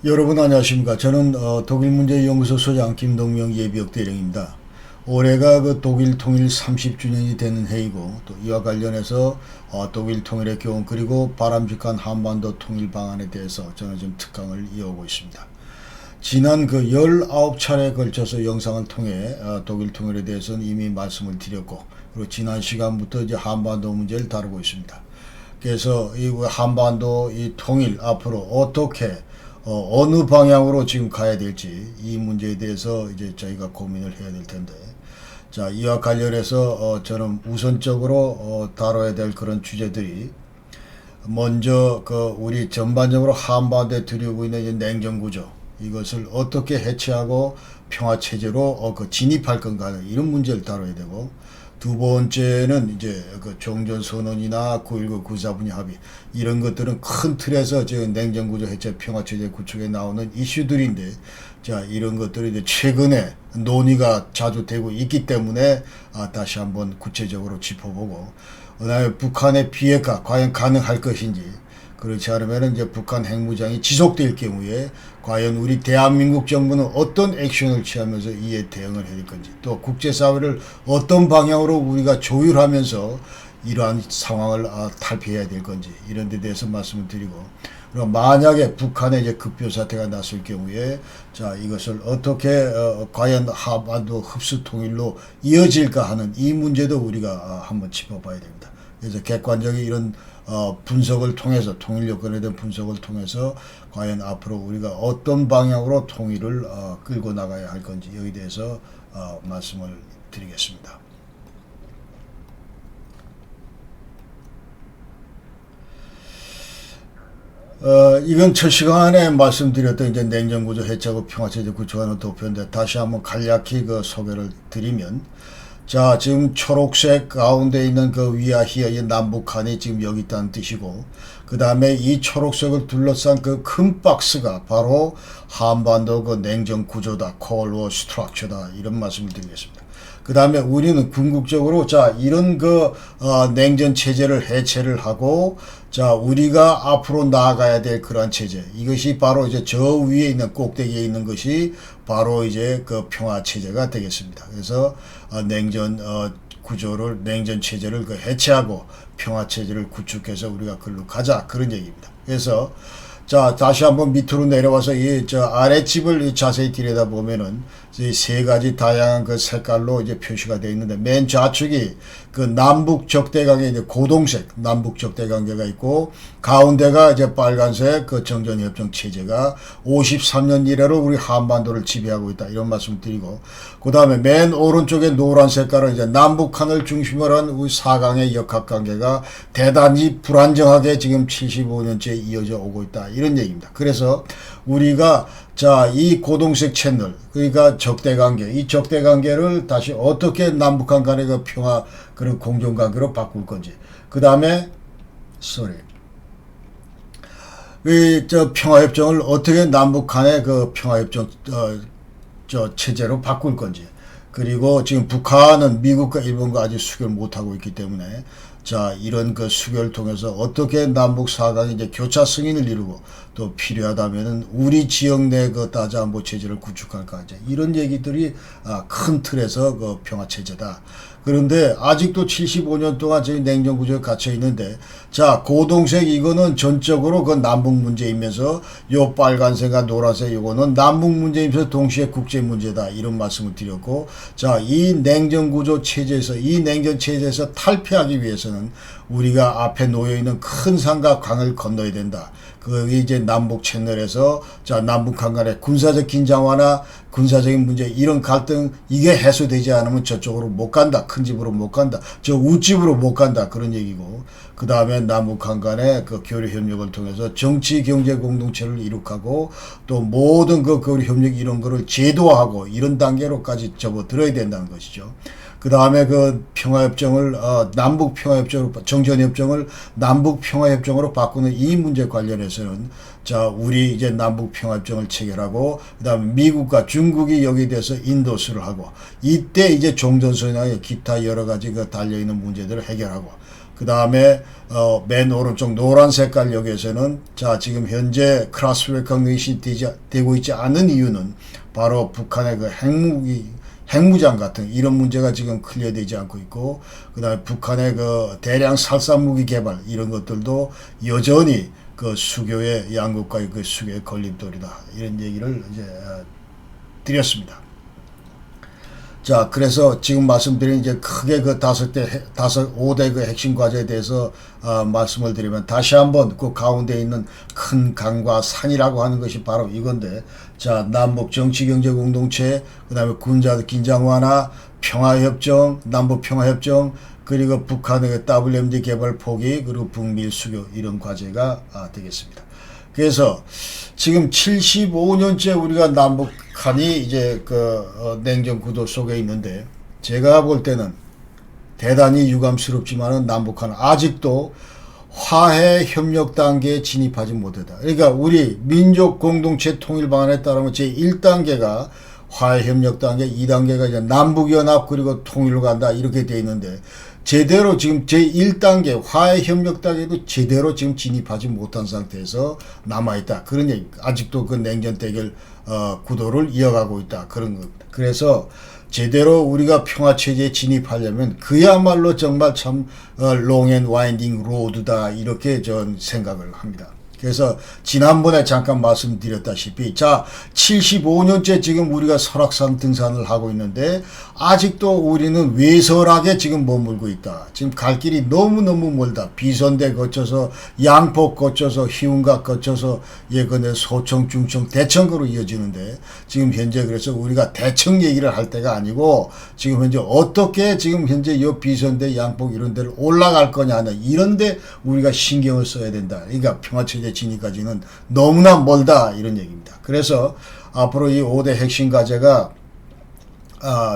여러분 안녕하십니까. 저는 독일문제연구소 소장 김동명 예비역 대령입니다. 올해가 독일 통일 30주년이 되는 해이고, 또 이와 관련해서 독일 통일의 교훈 그리고 바람직한 한반도 통일 방안에 대해서 저는 지금 특강을 이어오고 있습니다. 지난 19차례에 걸쳐서 영상을 통해 독일 통일에 대해서는 이미 말씀을 드렸고, 그리고 지난 시간부터 이제 한반도 문제를 다루고 있습니다. 그래서 이 한반도 이 통일 앞으로 어떻게 어느 방향으로 지금 가야 될지 이 문제에 대해서 이제 저희가 고민을 해야 될 텐데, 자, 이와 관련해서 저는 우선적으로 다뤄야 될 그런 주제들이, 먼저 우리 전반적으로 한반도에 들이오고 있는 이 냉전 구조, 이것을 어떻게 해체하고 평화 체제로 진입할 건가, 이런 문제를 다뤄야 되고, 두 번째는 이제 종전 선언이나 9.19 9.4분위 합의, 이런 것들은 큰 틀에서 지금 냉전 구조 해체 평화 체제 구축에 나오는 이슈들인데, 자, 이런 것들이 이제 최근에 논의가 자주 되고 있기 때문에 다시 한번 구체적으로 짚어보고, 그다음에 북한의 비핵화 과연 가능할 것인지, 그렇지 않으면 이제 북한 핵무장이 지속될 경우에 과연 우리 대한민국 정부는 어떤 액션을 취하면서 이에 대응을 해야 될 건지, 또 국제사회를 어떤 방향으로 우리가 조율하면서 이러한 상황을 탈피해야 될 건지, 이런 데 대해서 말씀을 드리고, 그리고 만약에 북한의 이제 급변 사태가 났을 경우에, 자, 이것을 어떻게 과연 한반도 흡수 통일로 이어질까 하는 이 문제도 우리가 한번 짚어봐야 됩니다. 그래서 객관적인 이런 분석을 통해서, 통일 여건에 대한 분석을 통해서 과연 앞으로 우리가 어떤 방향으로 통일을 끌고 나가야 할 건지, 여기에 대해서 말씀을 드리겠습니다. 이건 첫 시간에 말씀드렸던 이제 냉전구조 해체하고 평화체제 구축하는 도표인데, 다시 한번 간략히 소개를 드리면, 자, 지금 초록색 가운데 있는 위아히어의 남북한이 지금 여기 있다는 뜻이고, 그 다음에 이 초록색을 둘러싼 큰 박스가 바로 한반도 냉전 구조다, 콜워 스트럭처다, 이런 말씀을 드리겠습니다. 그 다음에 우리는 궁극적으로, 자, 이런 냉전 체제를 해체를 하고, 자, 우리가 앞으로 나아가야 될 그러한 체제, 이것이 바로 이제 저 위에 있는 꼭대기에 있는 것이 바로 이제 평화 체제가 되겠습니다. 그래서 냉전 구조를, 냉전 체제를 해체하고 평화 체제를 구축해서 우리가 글로 가자, 그런 얘기입니다. 그래서 자, 다시 한번 밑으로 내려와서 이 아랫집을 자세히 들여다보면은 이 세 가지 다양한 색깔로 이제 표시가 되어 있는데, 맨 좌측이 남북 적대관계, 이제 고동색 남북 적대관계가 있고, 가운데가 이제 빨간색 정전협정 체제가 53년 이래로 우리 한반도를 지배하고 있다, 이런 말씀을 드리고, 그 다음에 맨 오른쪽에 노란 색깔은 이제 남북한을 중심으로 한 우리 4강의 역학관계가 대단히 불안정하게 지금 75년째 이어져 오고 있다, 이런 얘기입니다. 그래서 우리가, 자, 이 고동색 채널, 그러니까 적대관계, 이 적대관계를 다시 어떻게 남북한 간의 평화, 그런 공존관계로 바꿀 건지, 그 다음에 평화협정을 어떻게 남북한의 평화협정 체제로 바꿀 건지, 그리고 지금 북한은 미국과 일본과 아직 수교를 못하고 있기 때문에, 자, 이런 수교를 통해서 어떻게 남북 4강이 이제 교차 승인을 이루고, 또 필요하다면은 우리 지역 내 다자안보 체제를 구축할까, 이제 이런 얘기들이 큰 틀에서 평화 체제다. 그런데 아직도 75년 동안 저희 냉전 구조에 갇혀 있는데, 자, 고동색 이거는 전적으로 남북 문제이면서, 요 빨간색과 노란색 이거는 남북 문제이면서 동시에 국제 문제다, 이런 말씀을 드렸고, 자, 이 냉전 구조 체제에서, 이 냉전 체제에서 탈피하기 위해서는 우리가 앞에 놓여 있는 큰 산과 강을 건너야 된다. 그게 이제 남북 채널에서, 자, 남북한 간의 군사적 긴장 완화, 군사적인 문제, 이런 갈등, 이게 해소되지 않으면 저쪽으로 못 간다, 큰 집으로 못 간다, 저 우집으로 못 간다, 그런 얘기고, 그 다음에 남북한 간의 교류 협력을 통해서 정치 경제 공동체를 이룩하고, 또 모든 교류 협력 이런 거를 제도화하고, 이런 단계로까지 접어들어야 된다는 것이죠. 그 다음에 평화협정을 남북 평화협정으로, 정전협정을 남북 평화협정으로 바꾸는 이 문제 관련해서는, 자, 우리 이제 남북 평화협정을 체결하고, 그 다음에 미국과 중국이 여기에 대해서 인도수를 하고, 이때 이제 종전선언에 기타 여러 가지 달려있는 문제들을 해결하고, 그 다음에 맨 오른쪽 노란 색깔 여기에서는 자 지금 현재 크로스 레커그니션이 되고 있지 않은 이유는 바로 북한의 그 핵무장 같은 이런 문제가 지금 클리어되지 않고 있고, 그 다음에 북한의 그 대량 살상무기 개발 이런 것들도 여전히 그 수교의 양국과의 그 수교의 걸림돌이다, 이런 얘기를 이제 드렸습니다. 자, 그래서 지금 말씀드린 이제 크게 그 5대 그 핵심 과제에 대해서 말씀을 드리면, 다시 한번 그 가운데 있는 큰 강과 산이라고 하는 것이 바로 이건데, 자, 남북 정치 경제 공동체, 그 다음에 군사 긴장 완화, 평화협정, 남북 평화협정, 그리고 북한의 WMD 개발 포기, 그리고 북미일 수교, 이런 과제가 되겠습니다. 그래서 지금 75년째 우리가 남북한이 이제 그 냉전 구도 속에 있는데, 제가 볼 때는 대단히 유감스럽지만은 남북한 아직도 화해 협력 단계에 진입하지 못했다. 그러니까 우리 민족 공동체 통일 방안에 따르면 제 1단계가 화해 협력 단계, 2단계가 이제 남북 연합 그리고 통일로 간다, 이렇게 돼 있는데, 제대로 지금 제1단계 화해 협력 단계도 제대로 지금 진입하지 못한 상태에서 남아있다, 그런 얘기. 아직도 그 냉전 대결 구도를 이어가고 있다, 그런 겁니다. 그래서 제대로 우리가 평화체제에 진입하려면 그야말로 정말 참 롱 앤 와인딩 로드다, 이렇게 전 생각을 합니다. 그래서 지난번에 잠깐 말씀드렸다시피, 자, 75년째 지금 우리가 설악산 등산을 하고 있는데 아직도 우리는 외설하게 지금 머물고 있다. 지금 갈 길이 너무너무 멀다. 비선대 거쳐서 양폭 거쳐서 희운각 거쳐서 예컨대 소청, 중청, 대청으로 이어지는데, 지금 현재 그래서 우리가 대청 얘기를 할 때가 아니고 지금 현재 어떻게 지금 현재 요 비선대 양폭 이런 데를 올라갈 거냐, 이런데 우리가 신경을 써야 된다. 그러니까 평화체제 진입까지는 너무나 멀다, 이런 얘기입니다. 그래서 앞으로 이 5대 핵심 과제가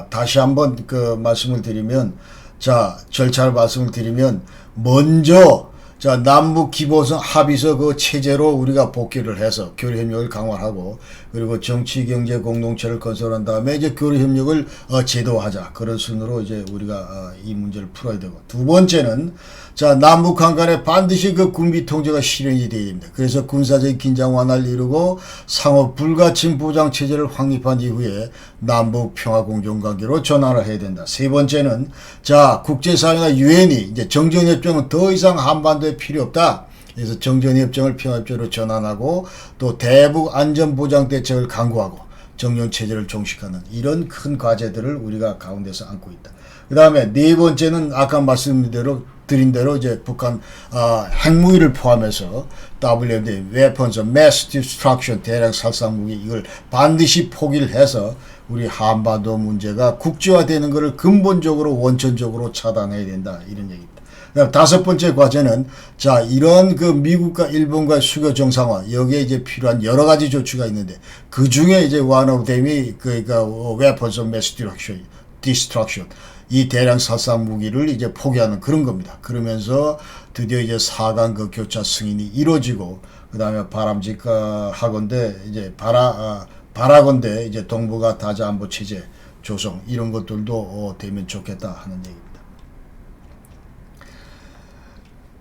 다시 한번 그 말씀을 드리면, 자, 절차를 말씀을 드리면, 먼저 자, 남북 기본성 합의서 그 체제로 우리가 복귀를 해서 교류 협력을 강화하고, 그리고 정치 경제 공동체를 건설한 다음에 이제 교류 협력을 제도화하자, 그런 순으로 이제 우리가 이 문제를 풀어야 되고, 두 번째는 자, 남북한 간에 반드시 그 군비 통제가 실현이 되어야 됩니다. 그래서 군사적 긴장 완화를 이루고 상호 불가침 보장 체제를 확립한 이후에 남북 평화 공존 관계로 전환을 해야 된다. 세 번째는 자, 국제사회나 유엔이 이제 정전협정은 더 이상 한반도에 필요 없다. 그래서 정전협정을 평화협정으로 전환하고, 또 대북 안전보장 대책을 강구하고 정전체제를 종식하는 이런 큰 과제들을 우리가 가운데서 안고 있다. 그 다음에 네 번째는 아까 말씀드린 대로 이제 북한 핵무기를 포함해서 WMD, Weapons of Mass Destruction, 대량 살상무기, 이걸 반드시 포기를 해서 우리 한반도 문제가 국제화되는 것을 근본적으로 원천적으로 차단해야 된다, 이런 얘기입니다. 그다음 다섯 번째 과제는 자, 이런 그 미국과 일본과의 수교 정상화, 여기에 이제 필요한 여러 가지 조치가 있는데, 그 중에 이제 one of them이 그러니까 Weapons of Mass Destruction, 이 대량 살상 무기를 이제 포기하는 그런 겁니다. 그러면서 드디어 이제 4강 그 교차 승인이 이루어지고, 그 다음에 바람직하건대 이제 바라건대 이제 동북아 다자 안보 체제 조성, 이런 것들도 되면 좋겠다 하는 얘기입니다.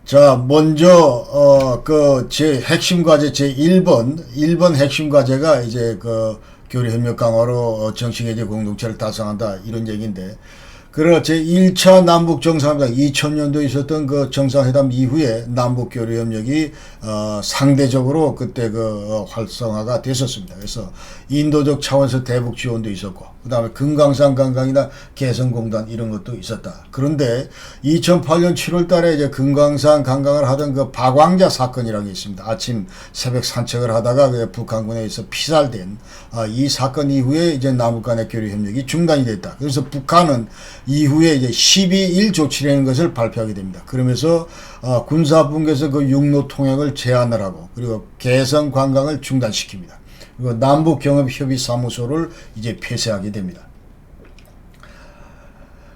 자, 먼저 그 제 핵심 과제 제 1번 핵심 과제가 이제 그 교류 협력 강화로 정치경제 공동체를 달성한다, 이런 얘기인데, 그러나 제1차 남북 정상회담 2000년도에 있었던 그 정상회담 이후에 남북 교류 협력이 상대적으로 그때 그 활성화가 됐었습니다. 그래서 인도적 차원에서 대북 지원도 있었고, 그 다음에 금강산 관광이나 개성공단 이런 것도 있었다. 그런데 2008년 7월 달에 이제 금강산 관광을 하던 그 박왕자 사건이라는 게 있습니다. 아침 새벽 산책을 하다가 그 북한군에 의해서 피살된 이 사건 이후에 이제 남북 간의 교류 협력이 중단이 됐다. 그래서 북한은 이후에 이제 12일 조치라는 것을 발표하게 됩니다. 그러면서 군사분계에서 그 육로 통행을 제한을 하고, 그리고 개성 관광을 중단시킵니다. 그리고 남북 경협 협의 사무소를 이제 폐쇄하게 됩니다.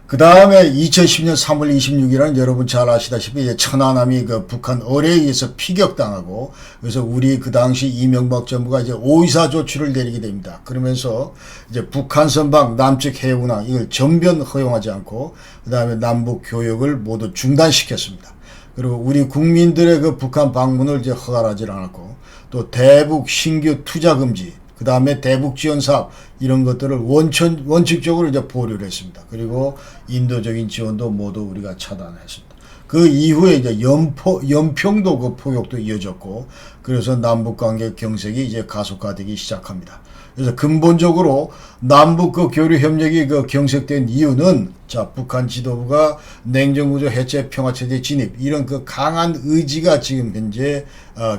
그 다음에 2010년 3월 26일은 여러분 잘 아시다시피 이제 천안함이 그 북한 어뢰에 의해서 피격당하고, 그래서 우리 그 당시 이명박 정부가 이제 5.24 조치를 내리게 됩니다. 그러면서 이제 북한 선박 남측 해운항 이걸 전면 허용하지 않고, 그 다음에 남북 교역을 모두 중단시켰습니다. 그리고 우리 국민들의 그 북한 방문을 이제 허가하지 않았고, 또 대북 신규 투자 금지, 그 다음에 대북 지원 사업 이런 것들을 원칙적으로 이제 보류를 했습니다. 그리고 인도적인 지원도 모두 우리가 차단했습니다. 그 이후에 이제 연평도 그 포격도 이어졌고, 그래서 남북 관계 경색이 이제 가속화되기 시작합니다. 그래서 근본적으로 남북 그 교류 협력이 그 경색된 이유는, 자, 북한 지도부가 냉전구조 해체 평화체제 진입 이런 그 강한 의지가 지금 현재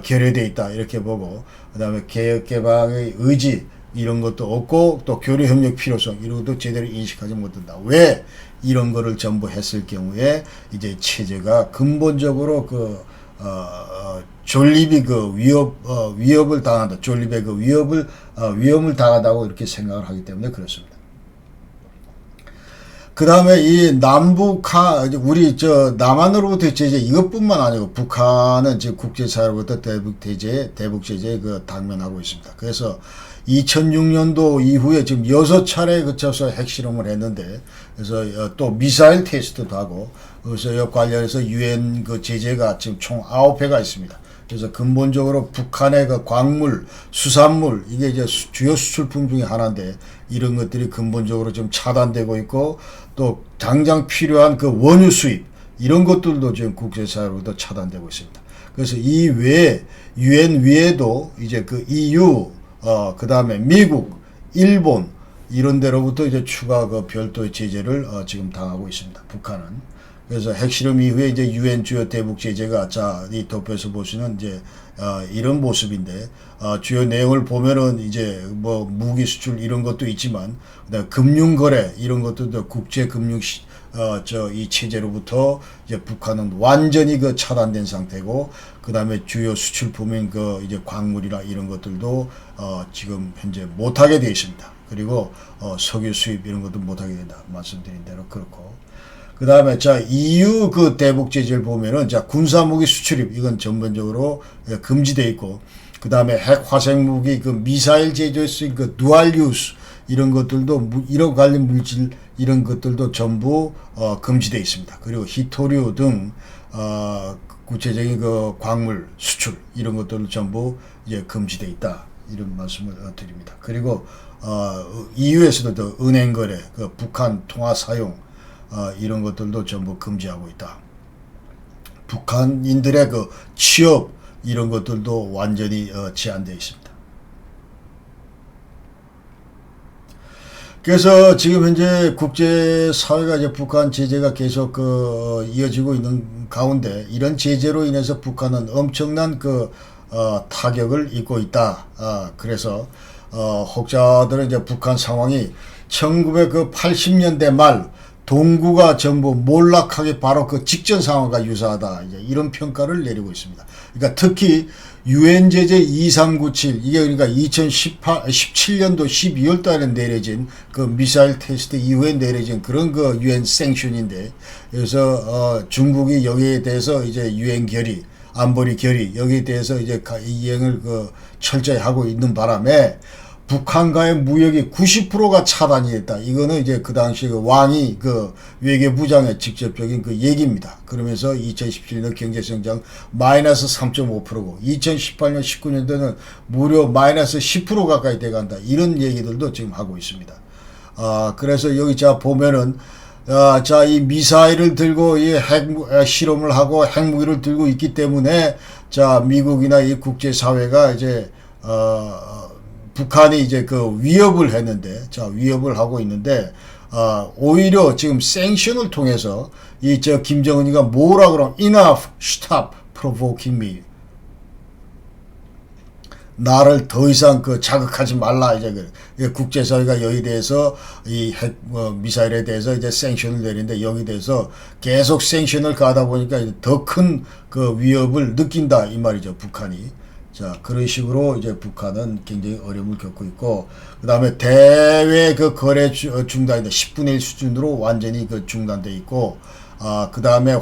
결여돼 있다 이렇게 보고, 그다음에 개혁 개방의 의지 이런 것도 없고, 또 교류 협력 필요성 이런 것도 제대로 인식하지 못한다. 왜 이런 거를 전부 했을 경우에 이제 체제가 근본적으로 그 존립이 그 위협을 당한다. 존립의 그 위험을 당한다고 이렇게 생각을 하기 때문에 그렇습니다. 그 다음에 이 우리 남한으로부터 제재 이것뿐만 아니고 북한은 지금 국제사회로부터 대북 제재에 그 당면하고 있습니다. 그래서 2006년도 이후에 지금 6차례에 그쳐서 핵실험을 했는데, 그래서 또 미사일 테스트도 하고, 그래서 이 관련해서 유엔 그 제재가 지금 총 9회가 있습니다. 그래서 근본적으로 북한의 그 광물, 수산물, 이게 이제 주요 수출품 중에 하나인데, 이런 것들이 근본적으로 좀 차단되고 있고, 또 당장 필요한 그 원유 수입, 이런 것들도 지금 국제사회로부터 차단되고 있습니다. 그래서 이 외에, 유엔 외에도 이제 그 EU, 그 다음에 미국, 일본, 이런 데로부터 이제 추가 그 별도의 제재를 지금 당하고 있습니다. 북한은. 그래서 핵실험 이후에 이제 유엔 주요 대북 제재가, 자, 이 도표에서 보시는 이제 이런 모습인데, 주요 내용을 보면은 이제 뭐 무기 수출 이런 것도 있지만, 그다음에 금융 거래 이런 것도 국제 금융 이 체제로부터 이제 북한은 완전히 그 차단된 상태고, 그 다음에 주요 수출품인 그 이제 광물이나 이런 것들도 지금 현재 못하게 되어 있습니다. 그리고 석유 수입 이런 것도 못하게 된다. 말씀드린 대로 그렇고. 그 다음에 자, EU 그 대북 제재를 보면은, 자, 군사무기 수출입 이건 전반적으로 금지되어 있고, 그 다음에 핵 화생무기 그 미사일 제조에 쓰인 그 두알 유스 이런 것들도, 이런 관련 물질 이런 것들도 전부 금지되어 있습니다. 그리고 히토류 등 구체적인 그 광물 수출 이런 것들도 전부 이제 금지되어 있다, 이런 말씀을 드립니다. 그리고 EU에서도 은행 거래, 그 북한 통화 사용 이런 것들도 전부 금지하고 있다. 북한인들의 그 취업 이런 것들도 완전히 제한되어 있습니다. 그래서 지금 현재 국제사회가 이제 북한 제재가 계속 이어지고 있는 가운데, 이런 제재로 인해서 북한은 엄청난 타격을 입고 있다. 그래서 혹자들은 이제 북한 상황이 1980년대 말 동구가 전부 몰락하기 바로 그 직전 상황과 유사하다, 이제 이런 평가를 내리고 있습니다. 그러니까 특히 유엔 제재 2397, 이게 그러니까 2017년도 12월 달에 내려진 그 미사일 테스트 이후에 내려진 그런 그 유엔 생션인데, 그래서 중국이 여기에 대해서 이제 유엔 결의, 안보리 결의 여기에 대해서 이제 이행을 철저히 하고 있는 바람에 북한과의 무역이 90%가 차단이 됐다. 이거는 이제 그 당시 왕이 외교부장의 직접적인 얘기입니다. 그러면서 2017년 경제성장 마이너스 3.5%고 2018년 19년도는 무려 마이너스 10% 가까이 돼간다. 이런 얘기들도 지금 하고 있습니다. 그래서 여기 자 보면은 자, 이 미사일을 들고 이 실험을 하고 핵무기를 들고 있기 때문에, 자, 미국이나 이 국제사회가 이제 북한이 이제 위협을 했는데, 자, 위협을 하고 있는데, 오히려 지금 생션을 통해서 김정은이가 뭐라 그러면 enough, stop provoking me. 나를 더 이상 자극하지 말라. 이제 국제사회가 여기 대해서 이 핵 미사일에 대해서 이제 생션을 내리는데, 여기 대해서 계속 생션을 가다 보니까 더 큰 위협을 느낀다, 이 말이죠, 북한이. 자, 그런 식으로 이제 북한은 굉장히 어려움을 겪고 있고, 그 다음에 대외 거래 중단인데 10분의 1 수준으로 완전히 중단돼 있고, 그 다음에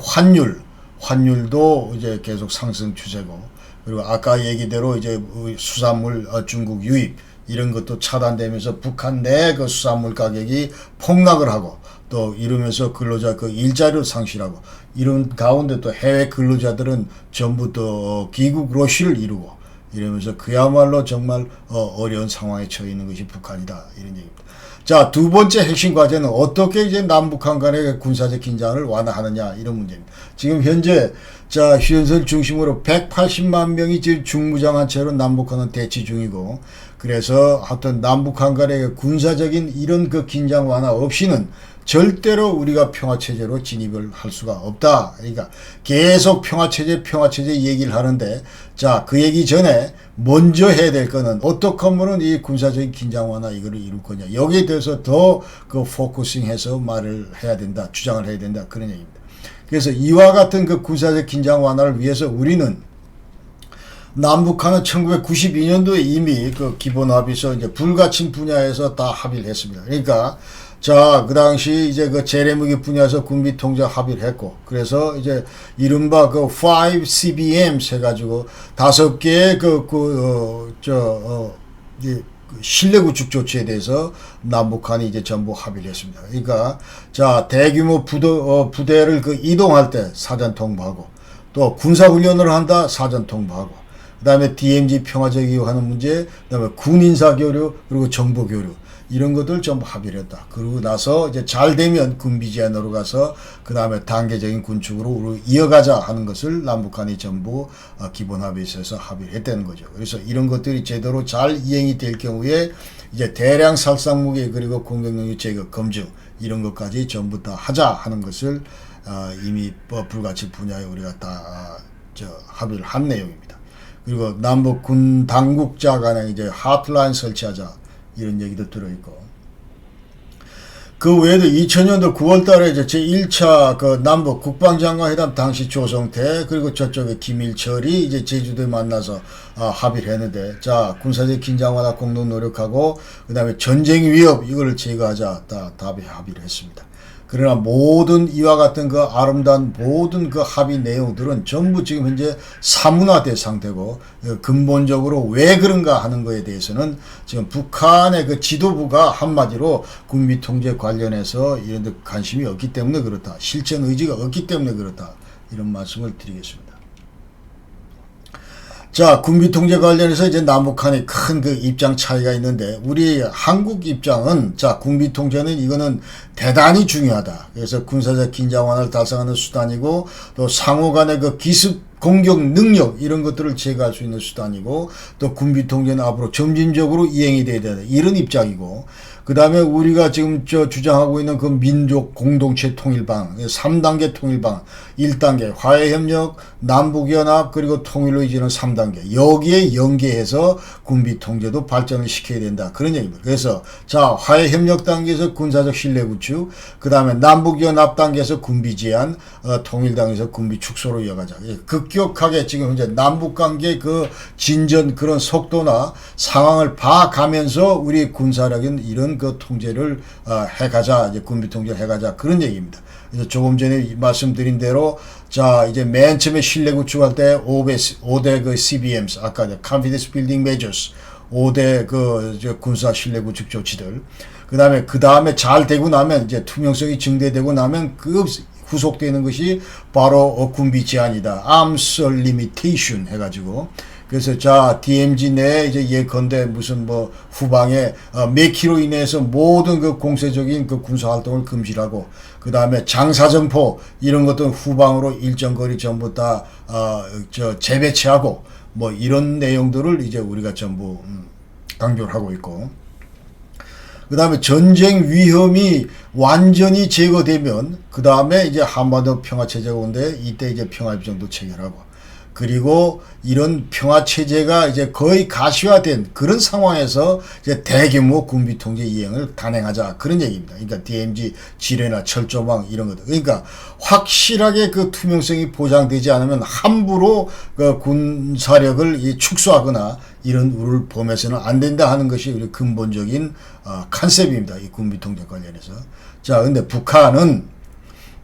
환율도 이제 계속 상승 추세고, 그리고 아까 얘기대로 이제 수산물 중국 유입 이런 것도 차단되면서 북한 내 그 수산물 가격이 폭락을 하고 또 이러면서 근로자 그 일자리를 상실하고 이런 가운데 또 해외 근로자들은 전부 또 귀국 러쉬를 이루고 이러면서 그야말로 정말 어려운 상황에 처해 있는 것이 북한이다 이런 얘기입니다. 자, 두 번째 핵심 과제는 어떻게 이제 남북한 간의 군사적 긴장을 완화하느냐 이런 문제입니다. 지금 현재 자 휴전선을 중심으로 180만 명이 지금 중무장한 채로 남북한은 대치 중이고 그래서 하여튼 남북한 간의 군사적인 이런 그 긴장 완화 없이는 절대로 우리가 평화체제로 진입을 할 수가 없다. 그러니까 계속 평화체제 얘기를 하는데 자, 그 얘기 전에 먼저 해야 될 거는 어떻게 하면은 이 군사적인 긴장 완화 이거를 이룰 거냐. 여기에 대해서 더 그 포커싱해서 말을 해야 된다. 주장을 해야 된다. 그런 얘기입니다. 그래서 이와 같은 그 군사적 긴장 완화를 위해서 우리는 남북한은 1992년도에 이미 그 기본 합의서 이제 불가침 분야에서 다 합의를 했습니다. 그러니까 자, 그 당시 이제 그 재래무기 분야에서 군비 통제 합의를 했고, 그래서 이제 이른바 그 5CBMs 해가지고 5개의 실내 구축 조치에 대해서 남북한이 이제 전부 합의를 했습니다. 그러니까 자, 대규모 부대를 그 이동할 때 사전 통보하고, 또 군사훈련을 한다 사전 통보하고, 그 다음에 DMZ 평화적 이용하는 문제, 그 다음에 군인사 교류, 그리고 정보 교류, 이런 것들 전부 합의를 했다. 그러고 나서 이제 잘 되면 군비 제한으로 가서 그 다음에 단계적인 군축으로 이어가자 하는 것을 남북한이 전부 기본 합의서에서 합의를 했다는 거죠. 그래서 이런 것들이 제대로 잘 이행이 될 경우에 이제 대량 살상 무기 그리고 공격능력 제거 검증 이런 것까지 전부 다 하자 하는 것을 이미 불가침 분야에 우리가 다 합의를 한 내용입니다. 그리고 남북 군 당국자 간에 이제 하트라인 설치하자. 이런 얘기도 들어있고. 그 외에도 2000년도 9월 달에 이제 제1차 그 남북 국방장관 회담 당시 조성태 그리고 저쪽에 김일철이 이제 제주도에 만나서 합의를 했는데 자, 군사적 긴장 완화 공동 노력하고 그 다음에 전쟁 위협 이거를 제거하자 다 합의를 했습니다. 그러나 모든 이와 같은 그 아름다운 모든 그 합의 내용들은 전부 지금 현재 사문화된 상태고 근본적으로 왜 그런가 하는 거에 대해서는 지금 북한의 그 지도부가 한마디로 군비 통제 관련해서 이런 데 관심이 없기 때문에 그렇다. 실천 의지가 없기 때문에 그렇다. 이런 말씀을 드리겠습니다. 자, 군비 통제 관련해서 이제 남북한이 큰 그 입장 차이가 있는데 우리 한국 입장은 자, 군비 통제는 이거는 대단히 중요하다. 그래서 군사적 긴장 완화를 달성하는 수단이고 또 상호 간의 그 기습 공격 능력 이런 것들을 제거할 수 있는 수단이고 또 군비 통제는 앞으로 점진적으로 이행이 돼야 된다. 이런 입장이고 그 다음에 우리가 지금 주장하고 있는 그 민족 공동체 통일방 3단계 통일방 1단계 화해협력 남북연합 그리고 통일로 이제는 3단계 여기에 연계해서 군비 통제도 발전을 시켜야 된다. 그런 얘기입니다. 그래서 자, 화해협력 단계에서 군사적 신뢰 구축 그 다음에 남북연합 단계에서 군비 제한 통일당에서 군비 축소로 이어가자. 급격하게 지금 현재 남북관계 그 진전 그런 속도나 상황을 봐가면서 우리 군사력인 이런 그 통제를 해가자 이제 군비 통제를 해가자 그런 얘기입니다. 그래서 조금 전에 말씀드린 대로 자 이제 맨 처음에 신뢰 구축할 때 5대 그 CBMs 아까 Confidence Building Measures 5대 그 군사 신뢰 구축 조치들 그 다음에 잘 되고 나면 이제 투명성이 증대되고 나면 그 후속되는 것이 바로 군비 제한이다. Arms Limitation 해가지고 그래서 자 DMZ 내에 이제 예컨대 무슨 뭐 후방에 몇 킬로 이내에서 모든 그 공세적인 그 군사 활동을 금지하고 그 다음에 장사정포 이런 것도 후방으로 일정 거리 전부 다 재배치하고 뭐 이런 내용들을 이제 우리가 전부 강조를 하고 있고. 그 다음에 전쟁 위험이 완전히 제거되면 그 다음에 이제 한반도 평화체제가 온데 이때 이제 평화협정도 체결하고 그리고 이런 평화체제가 이제 거의 가시화된 그런 상황에서 이제 대규모 군비 통제 이행을 단행하자 그런 얘기입니다. 그러니까 DMZ 지뢰나 철조망 이런 것들. 그러니까 확실하게 그 투명성이 보장되지 않으면 함부로 그 군사력을 축소하거나 이런 룰을 범해서는 안 된다 하는 것이 우리 근본적인 컨셉입니다. 이 군비 통제 관련해서. 자, 근데 북한은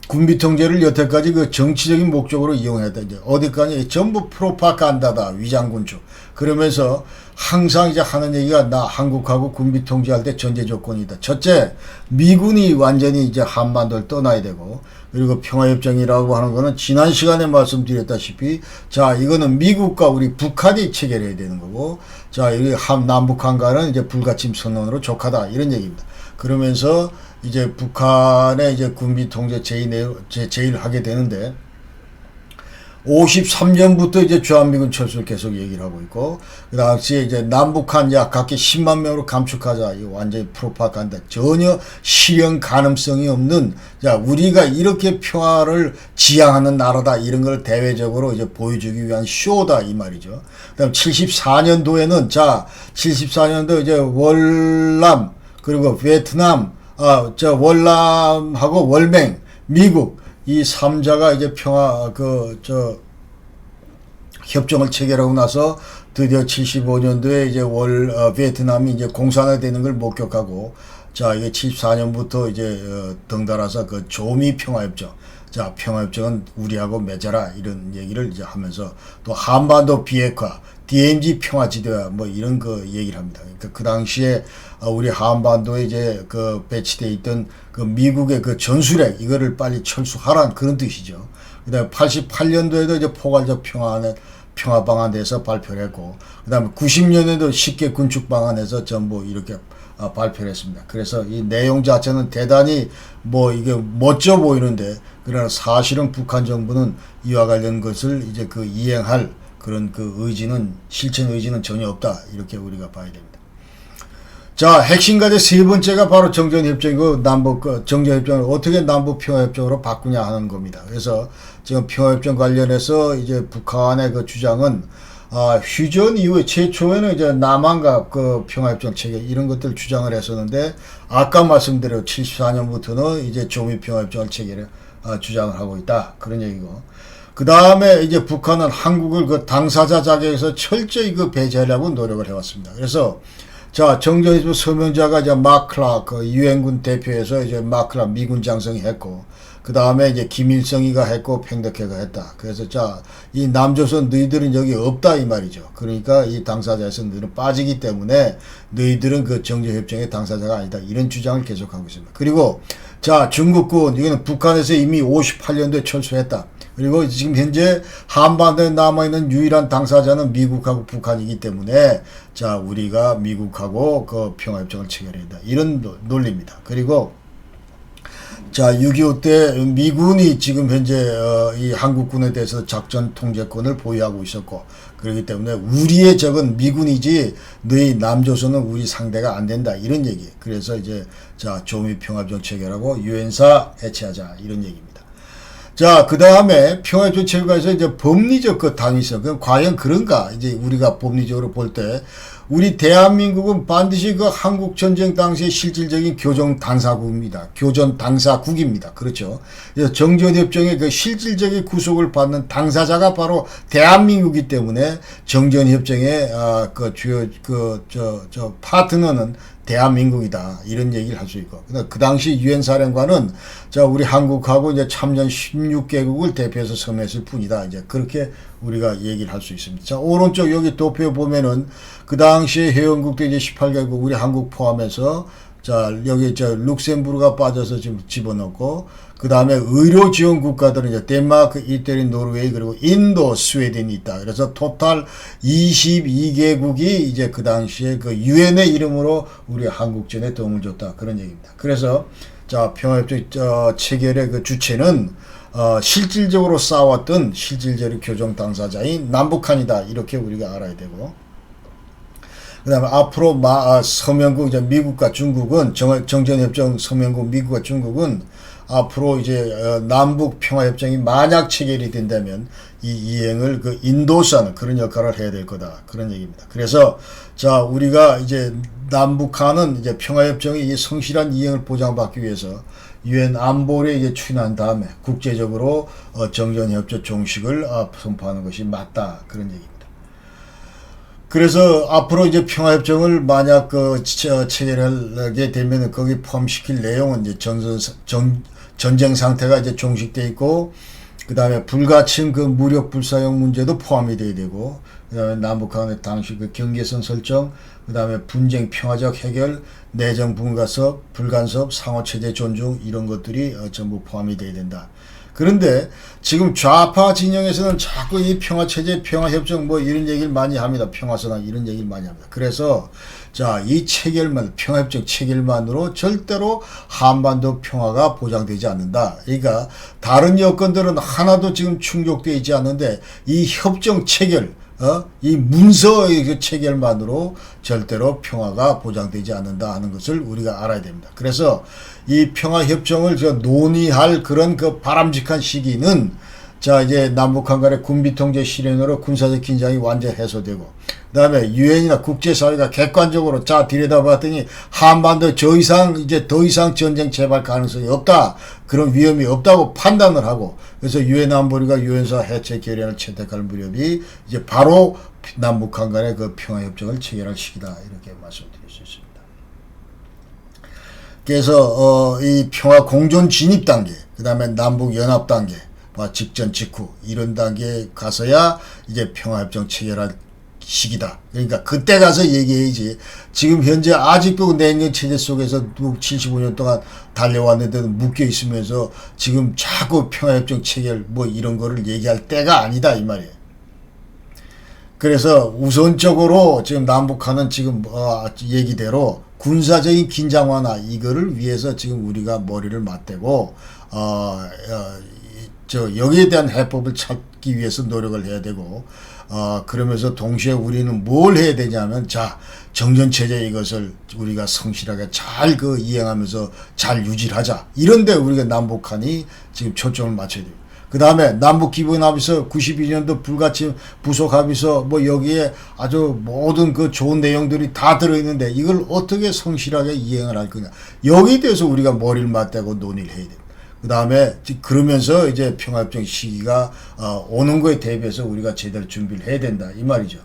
군비 통제를 여태까지 그 정치적인 목적으로 이용했다. 이제 어디까지 전부 프로파간다다, 위장군축. 그러면서 항상 이제 하는 얘기가 나 한국하고 군비 통제할 때 전제 조건이다. 첫째, 미군이 완전히 이제 한반도를 떠나야 되고, 그리고 평화협정이라고 하는 거는 지난 시간에 말씀드렸다시피, 자, 이거는 미국과 우리 북한이 체결해야 되는 거고, 자, 이 남북 한간은 이제 불가침 선언으로 족하다. 이런 얘기입니다. 그러면서 이제 북한의 이제 군비 통제 제의를 하게 되는데, 53년부터 이제 주한미군 철수를 계속 얘기를 하고 있고, 그 당시에 이제 남북한 약 각기 10만 명으로 감축하자. 이 완전히 프로파간다. 전혀 실현 가능성이 없는, 자, 우리가 이렇게 평화를 지향하는 나라다. 이런 걸 대외적으로 이제 보여주기 위한 쇼다. 이 말이죠. 그 다음 74년도에는, 자, 74년도 이제 월남, 그리고 베트남, 월남하고 월맹, 미국, 이 3자가 이제 협정을 체결하고 나서 드디어 75년도에 이제 베트남이 이제 공산화되는 걸 목격하고, 자, 이게 74년부터 이제 덩달아서 그 조미 평화협정. 자, 평화협정은 우리하고 맺어라. 이런 얘기를 이제 하면서 또 한반도 비핵화, DMZ 평화지대화 뭐 이런 거 얘기를 합니다. 그러니까 그 당시에 우리 한반도에 이제 그 배치되어 있던 그 미국의 그 전술핵 이거를 빨리 철수하라는 그런 뜻이죠. 그다음에 88년도에도 이제 포괄적 평화 방안에서 발표를 했고, 그다음에 90년에도 10개 군축 방안에서 전부 이렇게 발표를 했습니다. 그래서 이 내용 자체는 대단히 뭐 이게 멋져 보이는데, 그러나 사실은 북한 정부는 이와 관련 것을 이제 그 이행할 그런 그 실천 의지는 전혀 없다. 이렇게 우리가 봐야 됩니다. 자, 핵심 과제 세 번째가 바로 정전협정이고, 정전협정을 어떻게 남북평화협정으로 바꾸냐 하는 겁니다. 그래서 지금 평화협정 관련해서 이제 북한의 그 주장은, 휴전 이후에 최초에는 이제 남한과 그 평화협정 체결 이런 것들 주장을 했었는데, 아까 말씀드린 74년부터는 이제 조미평화협정을 주장을 하고 있다. 그런 얘기고. 그 다음에 이제 북한은 한국을 그 당사자 자격에서 철저히 그 배제하려고 노력을 해왔습니다. 그래서 자, 정전협정 서명자가 이제 마클라 그 유엔군 대표에서 이제 마클라 미군 장성이 했고, 그 다음에 이제 김일성이가 했고 팽덕회가 했다. 그래서 자, 이 남조선 너희들은 여기 없다 이 말이죠. 그러니까 이 당사자에서 너희는 빠지기 때문에 너희들은 그 정전협정의 당사자가 아니다. 이런 주장을 계속하고 있습니다. 그리고 자, 중국군 이거는 북한에서 이미 58년도에 철수했다. 그리고 지금 현재 한반도에 남아있는 유일한 당사자는 미국하고 북한이기 때문에, 자, 우리가 미국하고 그 평화협정을 체결해야 한다. 이런 논리입니다. 그리고 자, 6.25 때 미군이 지금 현재 이 한국군에 대해서 작전 통제권을 보유하고 있었고, 그렇기 때문에 우리의 적은 미군이지 너희 남조선은 우리 상대가 안 된다. 이런 얘기. 그래서 이제 자, 조미 평화협정 체결하고 유엔사 해체하자. 이런 얘기입니다. 자, 그 다음에 평화협정 체결에서 이제 법리적 그 당위성. 그럼 과연 그런가? 이제 우리가 법리적으로 볼 때, 우리 대한민국은 반드시 그 한국 전쟁 당시의 실질적인 교전 당사국입니다. 그렇죠. 그래서 정전협정의 그 실질적인 구속을 받는 당사자가 바로 대한민국이기 때문에 정전협정의 그 주요 파트너는 대한민국이다. 이런 얘기를 할 수 있고. 그 당시 유엔 사령관은 자, 우리 한국하고 이제 참전 16개국을 대표해서 서명했을 뿐이다. 이제 그렇게 우리가 얘기를 할 수 있습니다. 자, 오른쪽 여기 도표 보면은 그 당시에 회원국도 이제 18개국 우리 한국 포함해서, 자, 여기 룩셈부르가 빠져서 지금 집어넣고, 그 다음에 의료 지원 국가들은 이제 덴마크, 이태리, 노르웨이, 그리고 인도, 스웨덴이 있다. 그래서 토탈 22개국이 이제 그 당시에 그 유엔의 이름으로 우리 한국전에 도움을 줬다. 그런 얘기입니다. 그래서 자, 평화협정 체결의 그 주체는 실질적으로 싸웠던 실질적인 교정 당사자인 남북한이다. 이렇게 우리가 알아야 되고, 그 다음에 앞으로 서명국, 이제 미국과 중국은, 정전협정 서명국 미국과 중국은 앞으로 이제 남북 평화협정이 만약 체결이 된다면 이 이행을 그 인도사는 그런 역할을 해야 될 거다. 그런 얘기입니다. 그래서 자, 우리가 이제 남북한은 이제 평화협정의 이 성실한 이행을 보장받기 위해서 유엔 안보리에 이제 추진한 다음에 국제적으로 정전협정 종식을 선포하는 것이 맞다. 그런 얘기입니다. 그래서 앞으로 이제 평화협정을 만약 체결하게 되면 거기 포함시킬 내용은 이제 전쟁 상태가 이제 종식돼 있고, 그 다음에 불가침 그 무력 불사용 문제도 포함이 돼야 되고, 그 다음에 남북 간의 당시 그 경계선 설정, 그 다음에 분쟁 평화적 해결, 내정 불간섭, 상호체제 존중, 이런 것들이 전부 포함이 돼야 된다. 그런데 지금 좌파 진영에서는 자꾸 이 평화체제, 평화협정 뭐 이런 얘기를 많이 합니다. 평화선언 이런 얘기를 많이 합니다. 그래서 자, 이 체결만, 평화협정 체결만으로 절대로 한반도 평화가 보장되지 않는다. 그러니까 다른 여건들은 하나도 지금 충족되어 있지 않는데 이 협정 체결, 이 문서의 그 체결만으로 절대로 평화가 보장되지 않는다 하는 것을 우리가 알아야 됩니다. 그래서 이 평화협정을 논의할 그런 그 바람직한 시기는 자, 이제 남북한 간의 군비통제 실현으로 군사적 긴장이 완전히 해소되고, 그 다음에 유엔이나 국제사회가 객관적으로 자, 들여다봤더니 한반도 더 이상 전쟁 재발 가능성이 없다. 그런 위험이 없다고 판단을 하고, 그래서 유엔 안보리가 유엔사 해체 결의안을 채택할 무렵이 이제 바로 남북한 간의 그 평화협정을 체결할 시기다. 이렇게 말씀드릴 수 있습니다. 그래서, 이 평화 공존 진입 단계, 그 다음에 남북 연합 단계, 직전 직후 이런 단계에 가서야 이제 평화협정 체결할 시기다. 그러니까 그때 가서 얘기해야지. 지금 현재 아직도 냉전 체제 속에서 75년 동안 달려왔는데도 묶여 있으면서 지금 자꾸 평화협정 체결 뭐 이런 거를 얘기할 때가 아니다 이 말이에요. 그래서 우선적으로 지금 남북한은 지금 얘기대로 군사적인 긴장 완화 이거를 위해서 지금 우리가 머리를 맞대고 여기에 대한 해법을 찾기 위해서 노력을 해야 되고, 그러면서 동시에 우리는 뭘 해야 되냐면, 자, 정전체제 이것을 우리가 성실하게 잘 이행하면서 잘 유지하자. 이런데 우리가 남북한이 지금 초점을 맞춰야 돼요. 그 다음에 남북기본합의서 92년도 불가침 부속합의서 뭐 여기에 아주 모든 그 좋은 내용들이 다 들어있는데 이걸 어떻게 성실하게 이행을 할 거냐. 여기에 대해서 우리가 머리를 맞대고 논의를 해야 돼요. 그 다음에 그러면서 이제 평화협정 시기가 오는 거에 대비해서 우리가 제대로 준비를 해야 된다 이 말이죠.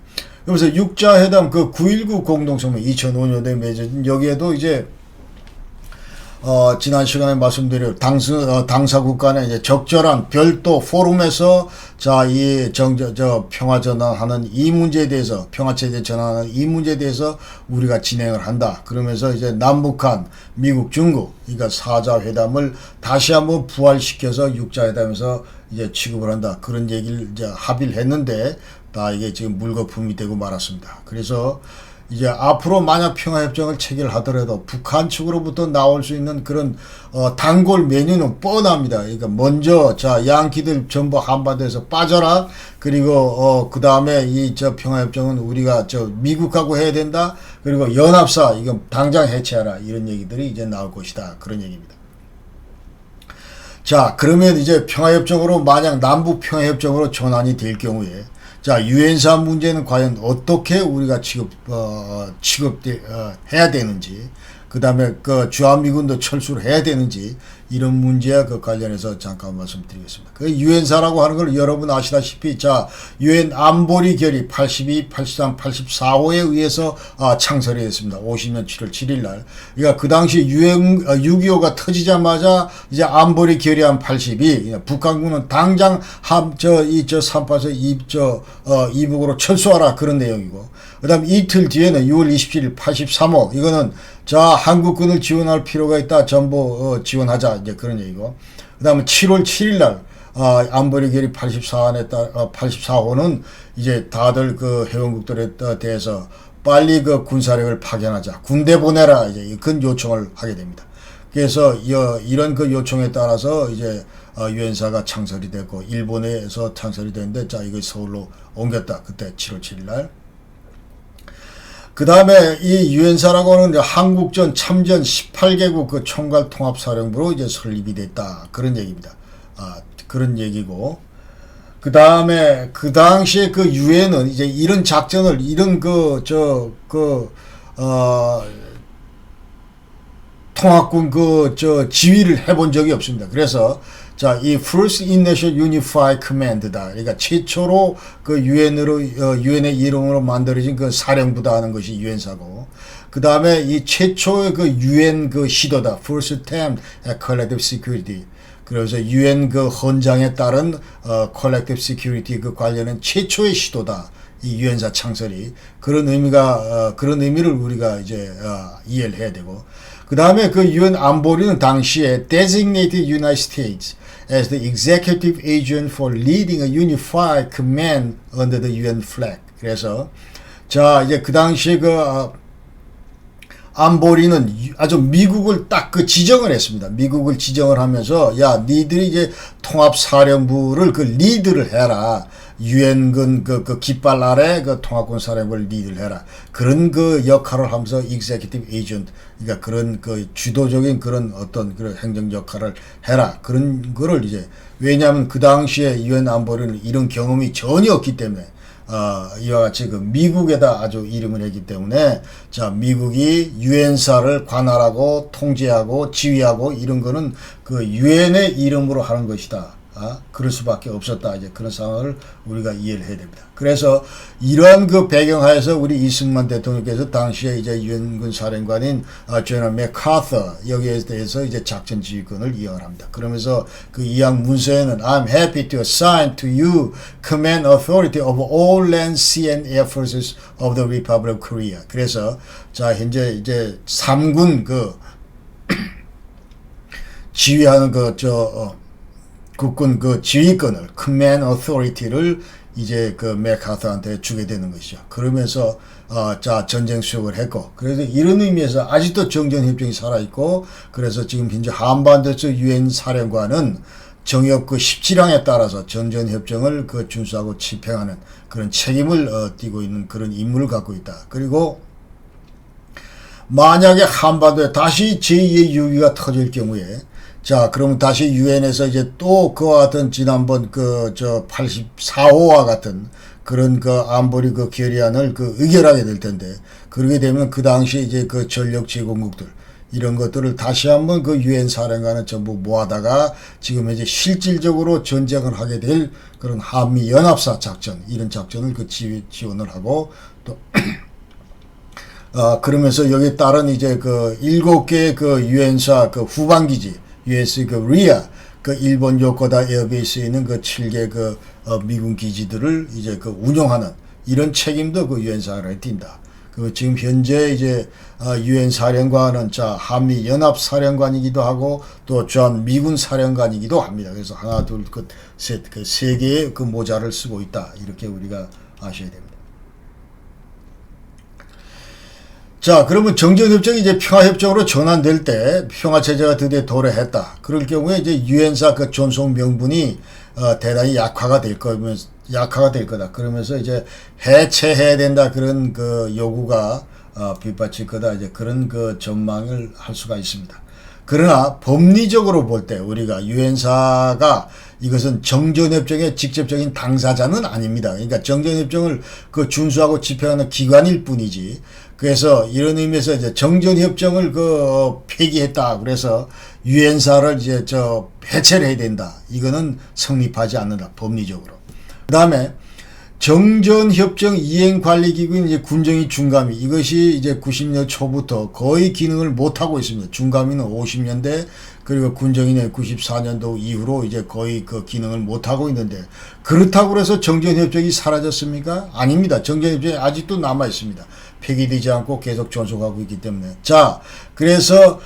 그래서 6자회담 그 9.19 공동성명 2005년에 맺어진 여기에도 이제 지난 시간에 말씀드린 당사국 간의 이제 적절한 별도 포럼에서 자, 평화 전환하는 이 문제에 대해서, 평화체제 전환하는 이 문제에 대해서 우리가 진행을 한다. 그러면서 이제 남북한, 미국, 중국, 그러니까 4자 회담을 다시 한번 부활시켜서 6자 회담에서 이제 취급을 한다. 그런 얘기를 이제 합의를 했는데, 다 이게 지금 물거품이 되고 말았습니다. 그래서 이제 앞으로 만약 평화협정을 체결하더라도 북한 측으로부터 나올 수 있는 그런 단골 메뉴는 뻔합니다. 그러니까 먼저 자, 양키들 전부 한반도에서 빠져라. 그리고 그 다음에 평화협정은 우리가 미국하고 해야 된다. 그리고 연합사 이건 당장 해체하라. 이런 얘기들이 이제 나올 것이다. 그런 얘기입니다. 자, 그러면 이제 평화협정으로 만약 남북 평화협정으로 전환이 될 경우에 자, 유엔사 문제는 과연 어떻게 우리가 해야 되는지, 그 다음에 주한미군도 철수를 해야 되는지, 이런 문제와 관련해서 잠깐 말씀드리겠습니다. 유엔사라고 하는 걸 여러분 아시다시피, 자, 유엔 안보리 결의 82, 83, 84호에 의해서 창설이 됐습니다. 50년 7월 7일 날. 그러니까 그 당시 6.25가 터지자마자 이제 안보리 결의안 82, 북한군은 당장 삼파서 이북으로 철수하라. 그런 내용이고. 그 다음 이틀 뒤에는 6월 27일 83호, 이거는 자, 한국군을 지원할 필요가 있다. 전부 지원하자. 이제 그런 얘기고. 그 다음에 7월 7일 날, 안보리 결의 84호는 이제 다들 회원국들에 대해서 빨리 군사력을 파견하자. 군대 보내라. 이제 큰 요청을 하게 됩니다. 그래서 이런 요청에 따라서 이제 유엔사가 창설이 됐고, 일본에서 창설이 됐는데, 자, 이거 서울로 옮겼다. 그때 7월 7일 날. 그 다음에 이 유엔사라고 하는 한국전 참전 18개국 총괄통합사령부로 이제 설립이 됐다. 그런 얘기입니다. 그런 얘기고. 그 다음에 그 당시에 유엔은 이제 이런 작전을, 이런 통합군 지휘를 해본 적이 없습니다. 그래서 자, 이 First International Unified Command다. 그러니까 최초로 유엔의 이름으로 만들어진 사령부다 하는 것이 유엔사고. 그 다음에 이 최초의 유엔 시도다. First Attempt at Collective Security. 그래서 유엔 그 헌장에 따른 컬렉티브 시큐리티 그 관련한 최초의 시도다. 이 유엔사 창설이 그런 의미가 그런 의미를 우리가 이제 이해를 해야 되고, 그 다음에 그 유엔 안보리는 당시에 designated United States as the executive agent for leading a unified command under the UN flag. 그래서 자 이제 그 당시에 그 안보리는 아주 미국을 딱 그 지정을 했습니다. 미국을 지정을 하면서 야 니들이 이제 통합사령부를 그 리드를 해라. 유엔군 그 깃발 아래 그 통합군 사령부를 리드를 해라. 그런 그 역할을 하면서 executive agent, 그러니까 그런 그 주도적인 그런 어떤 그런 행정 역할을 해라. 그런 거를 이제 왜냐하면 그 당시에 유엔 안보리는 이런 경험이 전혀 없기 때문에 이와 같이 그 미국에다 아주 이름을 했기 때문에 자 미국이 유엔사를 관할하고 통제하고 지휘하고 이런 거는 그 유엔의 이름으로 하는 것이다. 그럴 수밖에 없었다. 이제 그런 상황을 우리가 이해를 해야 됩니다. 그래서 이러한 그 배경하에서 우리 이승만 대통령께서 당시에 이제 유엔군 사령관인 제너럴 맥카서 여기에 대해서 이제 작전 지휘권을 이양을 합니다. 그러면서 그 이양 문서에는 I'm happy to assign to you command authority of all land, sea and air forces of the Republic of Korea. 그래서 자 현재 이제 3군 그 지휘하는 국군 그 지휘권을 command authority를 이제 그 맥카서한테 주게 되는 것이죠. 그러면서 자 전쟁 수역을 했고, 그래서 이런 의미에서 아직도 정전협정이 살아있고, 그래서 지금 현재 한반도에서 유엔 사령관은 정역 그 17항에 따라서 정전협정을 그 준수하고 집행하는 그런 책임을 띠고 있는 그런 임무를 갖고 있다. 그리고 만약에 한반도에 다시 제2의 유기가 터질 경우에 자, 그러면 다시 유엔에서 이제 또 그와 같은 지난번 84호와 같은 그런 그 안보리 그 결의안을 그 의결하게 될 텐데, 그러게 되면 그 당시 이제 그 전력 제공국들 이런 것들을 다시 한번 그 유엔 사령관을 전부 모아다가 지금 이제 실질적으로 전쟁을 하게 될 그런 한미 연합사 작전, 이런 작전을 그 지원을 하고 또 그러면서 여기에 따른 이제 그 7개의 그 유엔사 그 후방기지 US 그 리아 그 일본 요코다 에어베이스에 있는 그 7개 그 미군 기지들을 이제 그 운영하는 이런 책임도 그 유엔 사령관에 띈다. 그 지금 현재 이제 유엔 사령관은 자 한미 연합 사령관이기도 하고 또 전 미군 사령관이기도 합니다. 그래서 하나 둘 셋 그 세 개의 그 모자를 쓰고 있다. 이렇게 우리가 아셔야 됩니다. 자, 그러면 정전협정이 이제 평화협정으로 전환될 때 평화체제가 드디어 도래했다. 그럴 경우에 이제 유엔사 그 존속 명분이 대단히 약화가 될 거다. 그러면서 이제 해체해야 된다. 그런 그 요구가 빗받칠 거다. 이제 그런 그 전망을 할 수가 있습니다. 그러나 법리적으로 볼 때 우리가 유엔사가 이것은 정전협정의 직접적인 당사자는 아닙니다. 그러니까 정전협정을 그 준수하고 집행하는 기관일 뿐이지. 그래서 이런 의미에서 이제 정전협정을 폐기했다. 그래서 유엔사를 이제 해체를 해야 된다. 이거는 성립하지 않는다. 법리적으로. 그 다음에 정전협정 이행관리기구인 이제 군정위 중감위, 이것이 이제 90년 초부터 거의 기능을 못하고 있습니다. 중감위는 50년대, 그리고 군정위는 94년도 이후로 이제 거의 그 기능을 못하고 있는데, 그렇다고 해서 정전협정이 사라졌습니까? 아닙니다. 정전협정이 아직도 남아있습니다. 폐기되지 않고 계속 존속하고 있기 때문에. 자, 그래서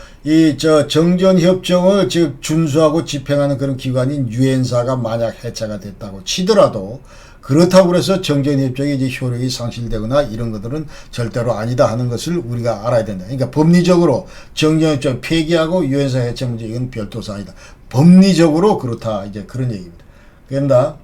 정전협정을 지금 준수하고 집행하는 그런 기관인 유엔사가 만약 해체가 됐다고 치더라도, 그렇다고 해서 정전협정의 이제 효력이 상실되거나 이런 것들은 절대로 아니다 하는 것을 우리가 알아야 된다. 그러니까 법리적으로 정전협정 폐기하고 유엔사 해체 문제, 이건 별도 사안이다. 법리적으로 그렇다. 이제 그런 얘기입니다. 그런데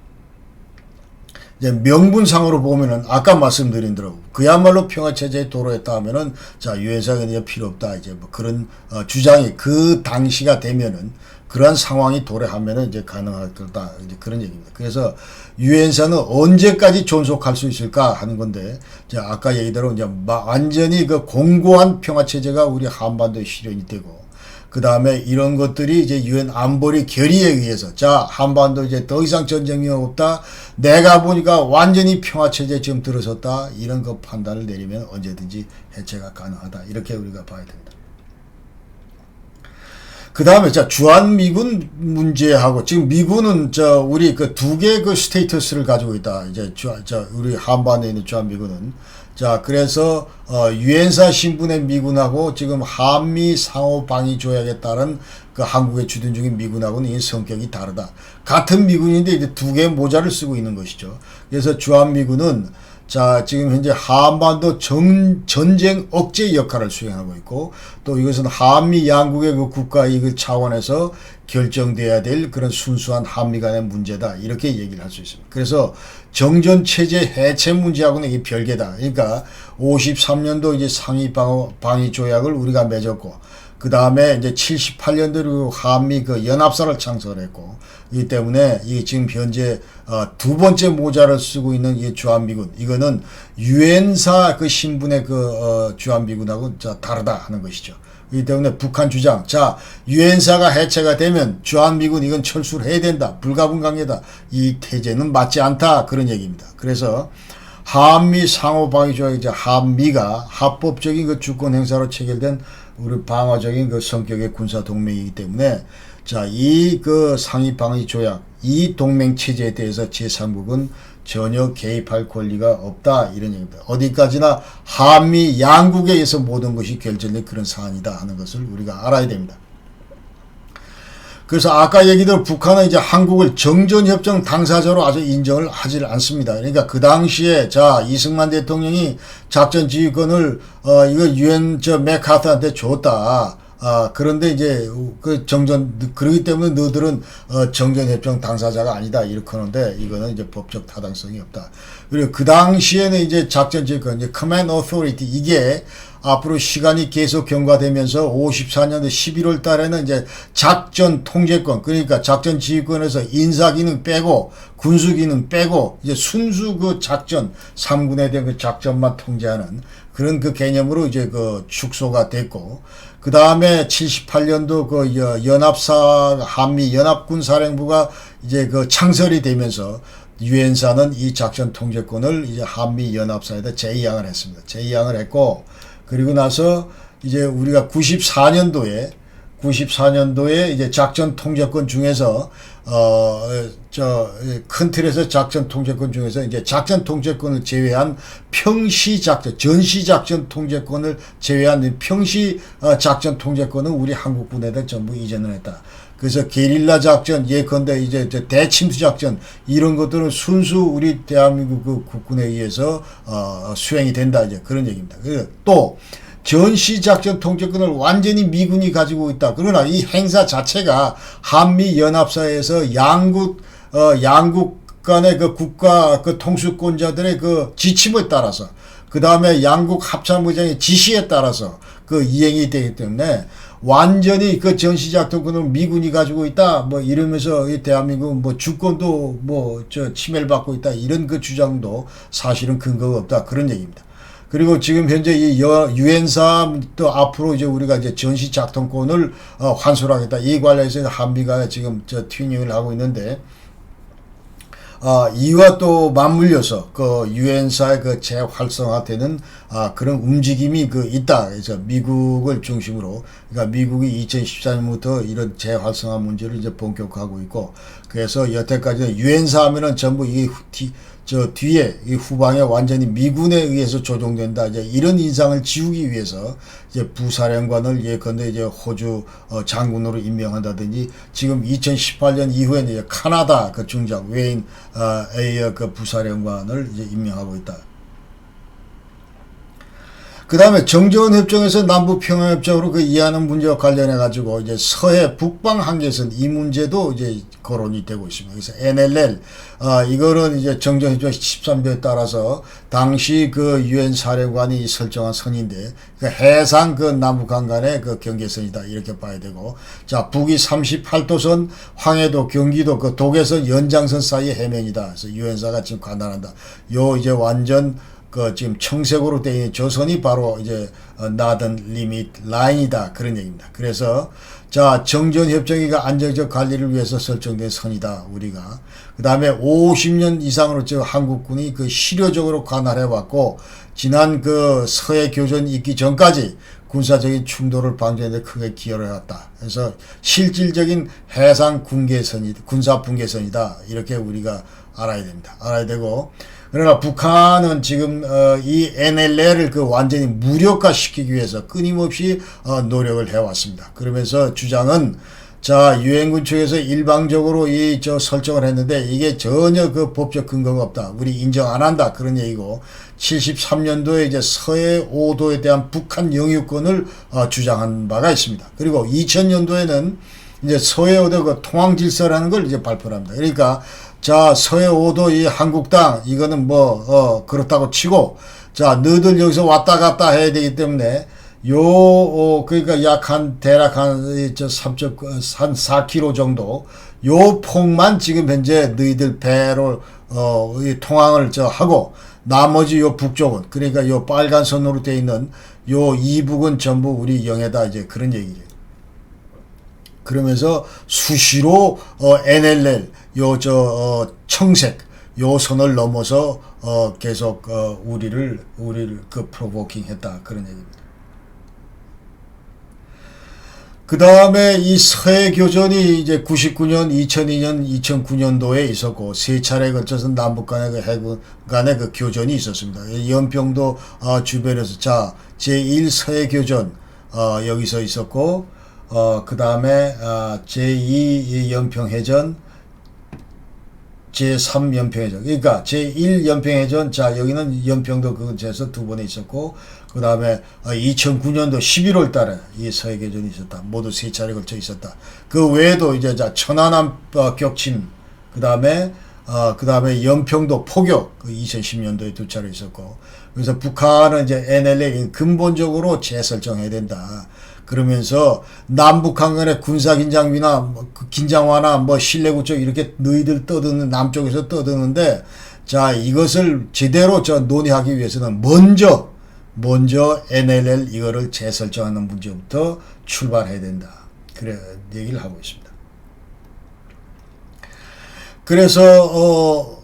이제 명분상으로 보면은 아까 말씀드린 대로 그야말로 평화체제에 도래했다 하면은 자 유엔사가 이제 필요 없다. 이제 뭐 그런 주장이 그 당시가 되면은 그러한 상황이 도래하면은 이제 가능할 거다. 이제 그런 얘기입니다. 그래서 유엔사는 언제까지 존속할 수 있을까 하는 건데, 자 아까 얘기대로 이제 완전히 그 공고한 평화체제가 우리 한반도에 실현이 되고, 그 다음에 이런 것들이 이제 유엔 안보리 결의에 의해서 자 한반도 이제 더 이상 전쟁이 없다. 내가 보니까 완전히 평화체제 지금 들어섰다. 이런 그 판단을 내리면 언제든지 해체가 가능하다. 이렇게 우리가 봐야 됩니다. 그 다음에 자 주한미군 문제하고 지금 미군은 저 우리 그 두 개 그 스테이터스를 가지고 있다. 이제 우리 한반도에 있는 주한미군은 자 그래서 유엔사 신분의 미군하고 지금 한미 상호 방위 조약에 따른 그 한국에 주둔 중인 미군하고는 이 성격이 다르다. 같은 미군인데 이제 두 개의 모자를 쓰고 있는 것이죠. 그래서 주한미군은 자 지금 현재 한반도 전쟁 억제 역할을 수행하고 있고 또 이것은 한미 양국의 그 국가 이익 차원에서 결정돼야 될 그런 순수한 한미 간의 문제다 이렇게 얘기를 할 수 있습니다. 그래서 정전 체제 해체 문제하고는 이게 별개다. 그러니까 53년도 이제 상위 방위 조약을 우리가 맺었고 그 다음에 이제 78년도로 한미 그 연합사를 창설했고 이 때문에 이 지금 현재 두 번째 모자를 쓰고 있는 이 주한미군 이거는 유엔사 그 신분의 그 주한미군하고 다르다 하는 것이죠. 이 때문에 북한 주장 자 유엔사가 해체가 되면 주한미군 이건 철수를 해야 된다 불가분강이다 이 태제는 맞지 않다 그런 얘기입니다. 그래서 한미 상호방위조약 이제 한미가 합법적인 그 주권 행사로 체결된 우리 방어적인 그 성격의 군사 동맹이기 때문에 자 이 그 상위 방위 조약 이 동맹 체제에 대해서 제3국은 전혀 개입할 권리가 없다 이런 얘기입니다. 어디까지나 한미 양국에 의해서 모든 것이 결정된 그런 사안이다 하는 것을 우리가 알아야 됩니다. 그래서 아까 얘기대로 북한은 이제 한국을 정전협정 당사자로 아주 인정을 하질 않습니다. 그러니까 그 당시에 자 이승만 대통령이 작전 지휘권을 이거 유엔 맥카트한테 줬다. 그런데 이제 그 그러기 때문에 너들은 정전협정 당사자가 아니다 이렇게 하는데 이거는 이제 법적 타당성이 없다. 그리고 그 당시에는 이제 작전 지휘권, 이제 Command Authority 이게 앞으로 시간이 계속 경과되면서 54년도 11월 달에는 이제 작전 통제권, 그러니까 작전 지휘권에서 인사 기능 빼고 군수 기능 빼고 이제 순수 그 작전 3군에 대한 그 작전만 통제하는 그런 그 개념으로 이제 그 축소가 됐고 그 다음에 78년도 그 연합사 한미 연합군 사령부가 이제 그 창설이 되면서 유엔사는 이 작전 통제권을 이제 한미 연합사에다 재이양을 했습니다. 재이양을 했고 그리고 나서 이제 우리가 94년도에 이제 작전 통제권 중에서 큰 틀에서 작전 통제권 중에서 이제 작전 통제권을 제외한 평시 작전, 전시 작전 통제권을 제외한 평시 작전 통제권은 우리 한국군에다 전부 이전을 했다. 그래서 게릴라 작전, 예컨대 이제 대침투 작전 이런 것들은 순수 우리 대한민국 그 국군에 의해서 수행이 된다 이제 그런 얘기입니다. 또 전시 작전 통제권을 완전히 미군이 가지고 있다. 그러나 이 행사 자체가 한미 연합사에서 양국 간의 그 국가 그 통수권자들의 그 지침에 따라서 그 다음에 양국 합참의장의 지시에 따라서 그 이행이 되기 때문에 완전히 그 전시 작전권을 미군이 가지고 있다. 뭐 이러면서 이 대한민국 뭐 주권도 침해를 받고 있다. 이런 그 주장도 사실은 근거가 없다. 그런 얘기입니다. 그리고 지금 현재 이 유엔사 또 앞으로 이제 우리가 이제 전시 작전권을 환수하겠다. 이 관련해서 한미가 지금 튜닝을 하고 있는데, 이와 또 맞물려서 그 유엔사의 그 재활성화되는 그런 움직임이 그 있다. 그래서 미국을 중심으로, 그러니까 미국이 2014년부터 이런 재활성화 문제를 이제 본격화하고 있고, 그래서 여태까지 유엔사 하면은 전부 이 뒤에 이 후방에 완전히 미군에 의해서 조종된다. 이제 이런 인상을 지우기 위해서 이제 부사령관을 예컨대 이제 호주 장군으로 임명한다든지 지금 2018년 이후에는 이제 카나다 그 중장 웨인 에이어 그 부사령관을 이제 임명하고 있다. 그 다음에 정전협정에서 남북평화협정으로 그 이해하는 문제와 관련해 가지고 이제 서해 북방 한계선 이 문제도 이제 거론이 되고 있습니다. 그래서 NLL 이거는 이제 정전협정 13조에 따라서 당시 그 유엔 사령관이 설정한 선인데 그 해상 그 남북한 간의 그 경계선이다 이렇게 봐야 되고 자 북위 38도선 황해도 경기도 그 독해선 연장선 사이의 해면이다. 그래서 유엔사가 지금 관할한다. 요 이제 완전 그 지금 청색으로 되어 있는 조선이 바로 이제 나던 리밋 라인이다 그런 얘기입니다. 그래서 자 정전협정이가 안정적 관리를 위해서 설정된 선이다 우리가. 그 다음에 50년 이상으로 저 한국군이 그 실효적으로 관할해 왔고 지난 그 서해 교전 있기 전까지 군사적인 충돌을 방지하는 데 크게 기여를 해왔다. 그래서 실질적인 해상 군사 분계선이다. 이렇게 우리가 알아야 됩니다. 알아야 되고, 그러나 북한은 지금 이 NLL을 그 완전히 무력화시키기 위해서 끊임없이 노력을 해왔습니다. 그러면서 주장은 자, 유엔군 측에서 일방적으로 설정을 했는데 이게 전혀 그 법적 근거가 없다. 우리 인정 안 한다. 그런 얘기고, 73년도에 이제 서해 5도에 대한 북한 영유권을 주장한 바가 있습니다. 그리고 2000년도에는 이제 서해 5도 그 통항 질서라는 걸 이제 발표를 합니다. 그러니까 자, 서해 5도 이 한국당 이거는 그렇다고 치고, 자, 너희들 여기서 왔다 갔다 해야 되기 때문에 그러니까 대략 한 4km 정도, 요 폭만 지금 현재 너희들 배로, 이 통항을 하고, 나머지 요 북쪽은, 그러니까 요 빨간 선으로 되어 있는 요 이북은 전부 우리 영해다, 이제 그런 얘기죠. 그러면서 수시로, NLL, 청색, 요 선을 넘어서, 계속, 우리를 프로보킹 했다. 그런 얘기입니다. 그 다음에 이 서해 교전이 이제 99년, 2002년, 2009년도에 있었고, 세 차례에 걸쳐서 남북 간의 그 해군 간의 그 교전이 있었습니다. 연평도 주변에서, 자, 제1 서해 교전, 여기서 있었고, 그 다음에, 제2 연평해전, 제3 연평해전. 그러니까 제1 연평해전, 자, 여기는 연평도 근처에서 두 번에 있었고, 그 다음에 2009년도 11월 달에 이 서해교전이 있었다. 모두 세 차례 걸쳐 있었다. 그 외에도 이제 천안함 격침, 그 다음에 연평도 포격, 2010년도에 두 차례 있었고, 그래서 북한은 이제 NLL 근본적으로 재설정해야 된다. 그러면서 남북한 간의 군사긴장이나 긴장 완화, 신뢰 구축 이렇게 너희들 떠드는, 남쪽에서 떠드는데, 자, 이것을 제대로 논의하기 위해서는 먼저 NLL 이거를 재설정하는 문제부터 출발해야 된다. 그래 얘기를 하고 있습니다. 그래서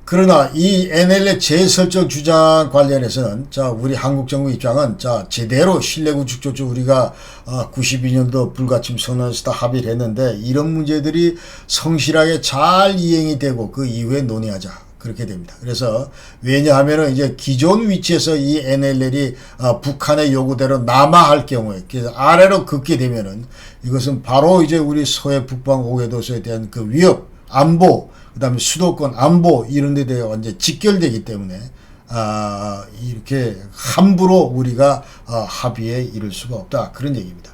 그러나 이 NLL 재설정 주장 관련해서는 자, 우리 한국 정부 입장은 자, 제대로 신뢰 구축 조치 우리가 92년도 불가침 선언에서 다 합의를 했는데 이런 문제들이 성실하게 잘 이행이 되고 그 이후에 논의하자. 그렇게 됩니다. 그래서 왜냐하면은 이제 기존 위치에서 이 NLL이 북한의 요구대로 남하할 경우에, 그래서 아래로 긋게 되면은 이것은 바로 이제 우리 서해 북방 5개도서에 대한 그 위협, 안보, 그 다음에 수도권 안보 이런 데 대해 완전 직결되기 때문에 이렇게 함부로 우리가 합의에 이를 수가 없다. 그런 얘기입니다.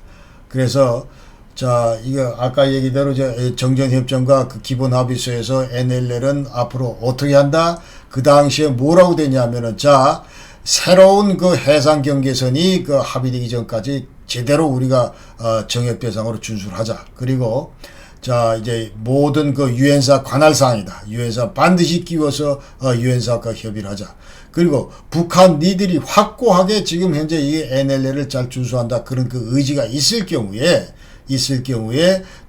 그래서 자, 이거 아까 얘기대로 정전협정과 그 기본합의서에서 NLL은 앞으로 어떻게 한다? 그 당시에 뭐라고 되냐면은 자, 새로운 그 해상 경계선이 그 합의되기 전까지 제대로 우리가 정역 대상으로 준수하자. 그리고 자, 이제 모든 그 유엔사 관할 사항이다. 유엔사 반드시 끼워서 유엔사과 협의를 하자. 그리고 북한 니들이 확고하게 지금 현재 이 NLL을 잘 준수한다. 그런 그 의지가 있을 경우에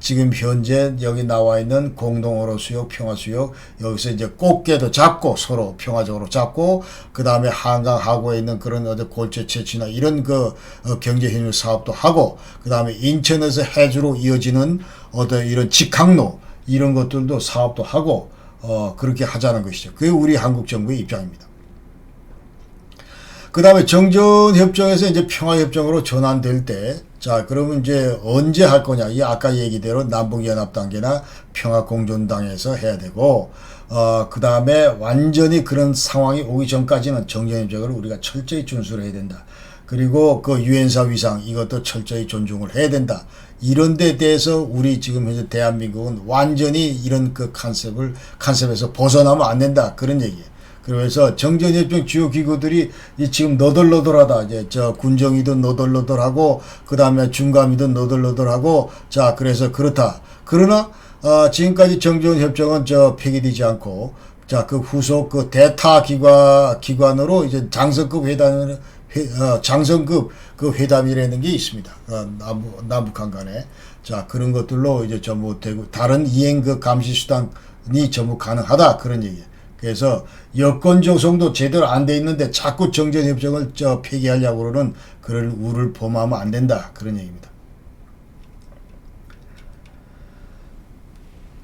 지금 현재 여기 나와 있는 공동어로 수역, 평화 수역 여기서 이제 꽃게도 잡고 서로 평화적으로 잡고 그 다음에 한강 하구에 있는 그런 골재 채취나 이런 그 경제 협력 사업도 하고 그 다음에 인천에서 해주로 이어지는 이런 직항로 이런 것들도 사업도 하고 그렇게 하자는 것이죠. 그게 우리 한국 정부의 입장입니다. 그 다음에 정전협정에서 이제 평화협정으로 전환될 때, 자, 그러면 이제 언제 할 거냐. 이 아까 얘기대로 남북연합단계나 평화공존당에서 해야 되고, 그 다음에 완전히 그런 상황이 오기 전까지는 정전협정을 우리가 철저히 준수를 해야 된다. 그리고 그 유엔사 위상 이것도 철저히 존중을 해야 된다. 이런 데 대해서 우리 지금 현재 대한민국은 완전히 이런 그 컨셉에서 벗어나면 안 된다. 그런 얘기예요. 그래서 정전협정 주요 기구들이 지금 너덜너덜하다. 이제 군정이든 너덜너덜하고 그 다음에 중감이든 너덜너덜하고 자 그래서 그렇다. 그러나 지금까지 정전협정은 폐기되지 않고 자 그 후속 그 대타 기관으로 이제 장성급 회담 장성급 그 회담이라는 게 있습니다. 남북한 간에 자 그런 것들로 이제 전부 되고 다른 이행 그 감시 수단이 전부 가능하다 그런 얘기예요. 그래서 여건 조성도 제대로 안 돼 있는데 자꾸 정전협정을 폐기하려고 그러는 그런 우를 범하면 안 된다. 그런 얘기입니다.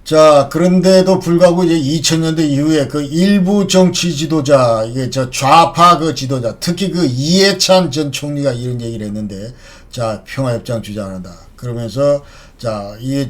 자, 그런데도 불구하고 이제 2000년대 이후에 그 일부 정치 지도자, 이게 좌파 그 지도자, 특히 그 이해찬 전 총리가 이런 얘기를 했는데, 자, 평화협정 주장한다. 그러면서, 자, 이게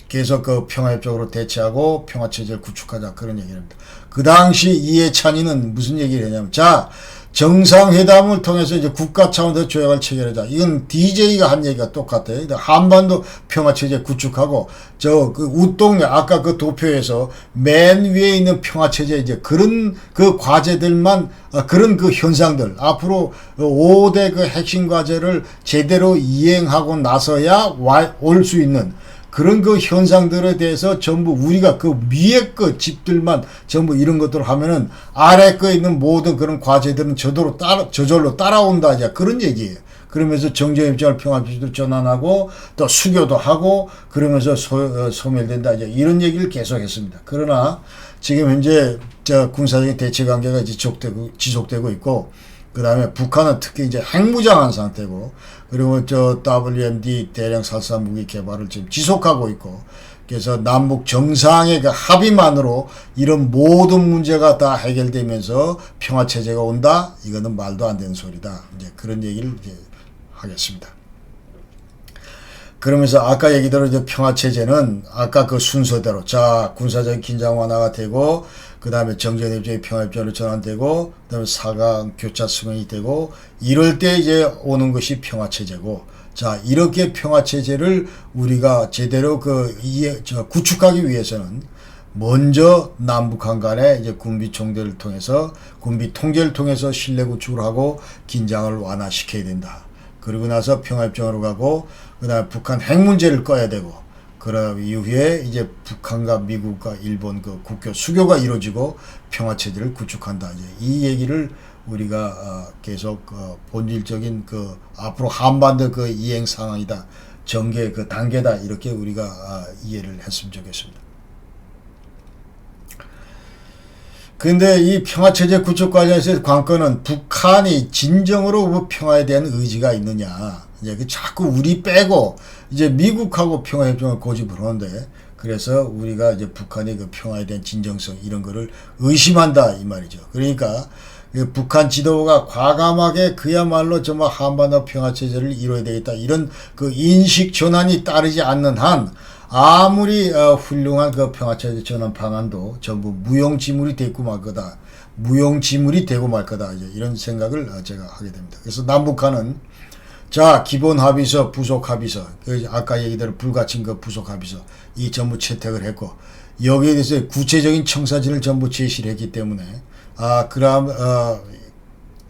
계속 그 평화협정으로 대체하고 평화체제를 구축하자. 그런 얘기를 합니다. 그 당시 이해찬이는 무슨 얘기를 했냐면, 자, 정상회담을 통해서 이제 국가 차원에서 조약을 체결하자. 이건 DJ가 한 얘기가 똑같아요. 한반도 평화체제 구축하고, 그 우동면, 아까 그 도표에서 맨 위에 있는 평화체제, 이제 그런 그 과제들만, 그런 그 현상들, 앞으로 5대 그 핵심 과제를 제대로 이행하고 나서야 올 수 있는 그런 그 현상들에 대해서 전부 우리가 그 위에 그 집들만 전부 이런 것들을 하면은 아래 거에 있는 모든 그런 과제들은 저절로 따라온다. 이제 그런 얘기예요. 그러면서 정전협정을 평화협정으로 전환하고 또 수교도 하고 그러면서 소멸된다. 이제 이런 얘기를 계속했습니다. 그러나 지금 현재 군사적인 대치 관계가 지속되고 있고, 그 다음에 북한은 특히 이제 핵무장한 상태고, 그리고 WMD 대량 살상 무기 개발을 지금 지속하고 있고, 그래서 남북 정상의 그 합의만으로 이런 모든 문제가 다 해결되면서 평화체제가 온다? 이거는 말도 안 되는 소리다. 이제 그런 얘기를 이제 하겠습니다. 그러면서 아까 얘기대로 이제 평화체제는 아까 그 순서대로, 자, 군사적 긴장 완화가 되고, 그 다음에 정전협정이 평화협정으로 전환되고, 그 다음에 4강 교차 승인이 되고, 이럴 때 이제 오는 것이 평화체제고, 자, 이렇게 평화체제를 우리가 제대로 구축하기 위해서는 먼저 남북한 간에 이제 군비 통제를 통해서 신뢰 구축을 하고 긴장을 완화시켜야 된다. 그리고 나서 평화협정으로 가고, 그 다음에 북한 핵 문제를 꺼야 되고, 그런 이후에 이제 북한과 미국과 일본 그 국교 수교가 이루어지고 평화체제를 구축한다. 이제 이 얘기를 우리가 계속 본질적인 앞으로 한반도 그 이행 상황이다. 전개 그 단계다. 이렇게 우리가 이해를 했으면 좋겠습니다. 근데 이 평화체제 구축 과정에서의 관건은 북한이 진정으로 평화에 대한 의지가 있느냐. 이제 자꾸 우리 빼고 이제 미국하고 평화협정을 고집을 하는데, 그래서 우리가 이제 북한의 그 평화에 대한 진정성 이런 거를 의심한다 이 말이죠. 그러니까 북한 지도부가 과감하게 그야말로 정말 한반도 평화체제를 이뤄야 되겠다 이런 그 인식 전환이 따르지 않는 한 아무리 훌륭한 그 평화체제 전환 방안도 전부 무용지물이 되고 말 거다. 이제 이런 생각을 제가 하게 됩니다. 그래서 남북한은 자, 기본 합의서, 부속 합의서, 아까 얘기대로 불가침 그 부속 합의서, 이 전부 채택을 했고, 여기에 대해서 구체적인 청사진을 전부 제시를 했기 때문에,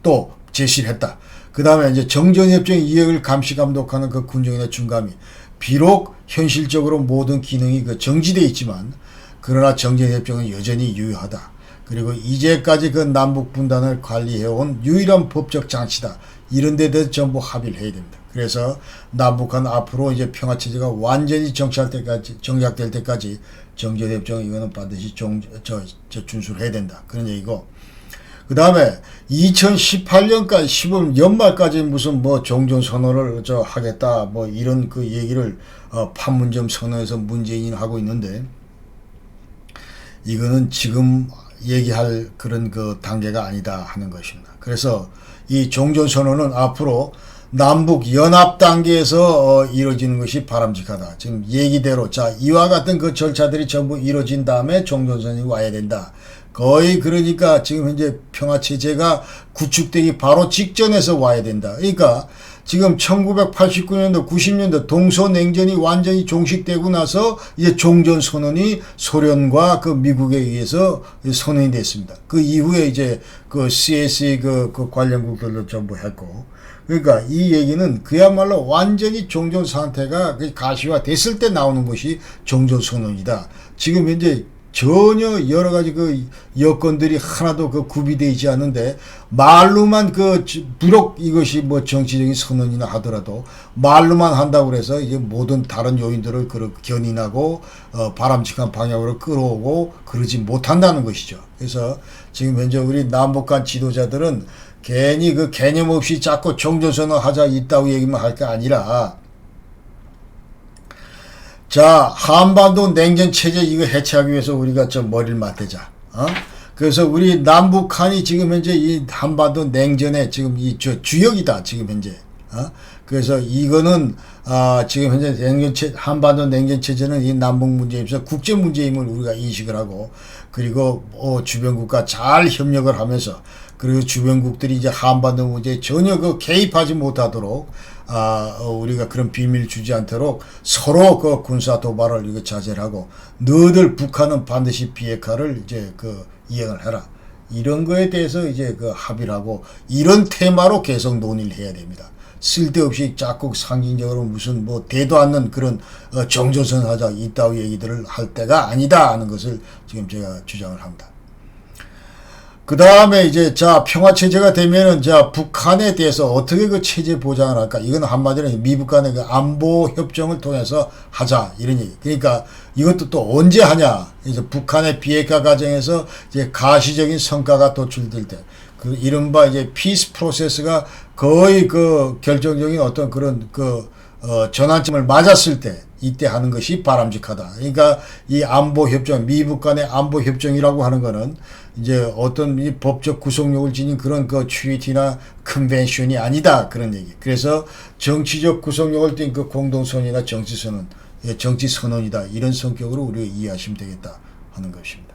또 제시를 했다. 그 다음에 이제 정전협정 이행을 감시 감독하는 그 군정이나 중감이, 비록 현실적으로 모든 기능이 정지되어 있지만, 그러나 정전협정은 여전히 유효하다. 그리고 이제까지 그 남북 분단을 관리해온 유일한 법적 장치다. 이런 데 대해서 전부 합의를 해야 됩니다. 그래서 남북한 앞으로 이제 평화체제가 완전히 정착될 때까지 정전협정 이거는 반드시 준수를 해야 된다. 그런 얘기고. 그 다음에 2018년까지 15년 연말까지 무슨 종전선언을 하겠다 이런 그 얘기를 판문점 선언에서 문재인이 하고 있는데, 이거는 지금 얘기할 그런 그 단계가 아니다 하는 것입니다. 그래서 이 종전선언은 앞으로 남북 연합 단계에서 이루어지는 것이 바람직하다. 지금 얘기대로 자, 이와 같은 그 절차들이 전부 이루어진 다음에 종전선언이 와야 된다. 거의 그러니까 지금 현재 평화체제가 구축되기 바로 직전에서 와야 된다. 그러니까 지금 1989년도 90년도 동서냉전이 완전히 종식되고 나서 이제 종전선언이 소련과 그 미국에 의해서 선언이 됐습니다. 그 이후에 이제 그 CSE 그 관련국들도 전부 했고, 그러니까 이 얘기는 그야말로 완전히 종전 상태가 가시화됐을 때 나오는 것이 종전선언이다. 지금 현재 전혀 여러 가지 그 여건들이 하나도 그 구비되어 있지 않는데 말로만 비록 이것이 뭐 정치적인 선언이나 하더라도 말로만 한다고 해서 이제 모든 다른 요인들을 견인하고 바람직한 방향으로 끌어오고 그러지 못한다는 것이죠. 그래서 지금 현재 우리 남북 간 지도자들은 괜히 그 개념 없이 자꾸 종전선언 하자 있다고 얘기만 할 게 아니라 자, 한반도 냉전 체제 이거 해체하기 위해서 우리가 좀 머리를 맞대자. 그래서 우리 남북한이 지금 현재 이 한반도 냉전의 지금 주역이다. 지금 현재. 그래서 이거는 지금 현재 한반도 냉전 체제는 이 남북 문제에서 국제 문제임을 우리가 인식을 하고 그리고 주변국과 잘 협력을 하면서 그리고 주변국들이 이제 한반도 문제에 전혀 개입하지 못하도록 우리가 그런 비밀 주지 않도록 서로 군사 도발을 이거 자제를 하고 너희들 북한은 반드시 비핵화를 이제 이행을 해라. 이런 거에 대해서 이제 합의를 하고 이런 테마로 계속 논의를 해야 됩니다. 쓸데없이 자꾸 상징적으로 무슨 뭐 대도 않는 그런 정조선 하자 이따위 얘기들을 할 때가 아니다 하는 것을 지금 제가 주장을 합니다. 그 다음에 이제 평화체제가 되면은 북한에 대해서 어떻게 그 체제 보장을 할까? 이건 한마디로 미북 간의 그 안보 협정을 통해서 하자 이런 얘기. 그러니까 이것도 또 언제 하냐? 이제 북한의 비핵화 과정에서 이제 가시적인 성과가 도출될 때, 이른바 이제 피스 프로세스가 거의 결정적인 어떤 그런 전환점을 맞았을 때 이때 하는 것이 바람직하다. 그러니까 이 안보 협정, 미북 간의 안보 협정이라고 하는 거는 이제 어떤 이 법적 구속력을 지닌 그런 트리티나 컨벤션이 아니다. 그런 얘기. 그래서 정치적 구속력을 띈 공동선언이나 정치선언이다. 이런 성격으로 우리가 이해하시면 되겠다 하는 것입니다.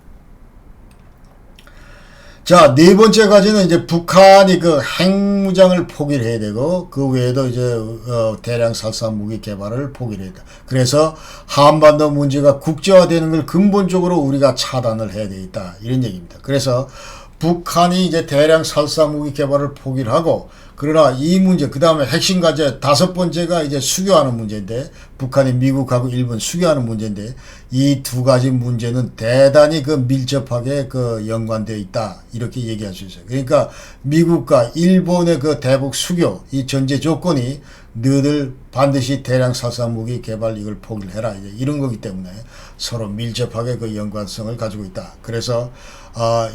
자, 네 번째 과제는 이제 북한이 핵무장을 포기를 해야 되고, 그 외에도 이제, 대량 살상 무기 개발을 포기를 해야 돼. 그래서 한반도 문제가 국제화되는 걸 근본적으로 우리가 차단을 해야 되겠다. 이런 얘기입니다. 그래서 북한이 이제 대량 살상 무기 개발을 포기를 하고, 그러나 이 문제, 그 다음에 핵심 과제 다섯 번째가 이제 수교하는 문제인데, 북한이 미국하고 일본 수교하는 문제인데, 이 두 가지 문제는 대단히 밀접하게 연관되어 있다. 이렇게 얘기할 수 있어요. 그러니까 미국과 일본의 대북 수교, 이 전제 조건이 너희들 반드시 대량 살상 무기 개발 이걸 포기를 해라. 이제 이런 거기 때문에 서로 밀접하게 연관성을 가지고 있다. 그래서,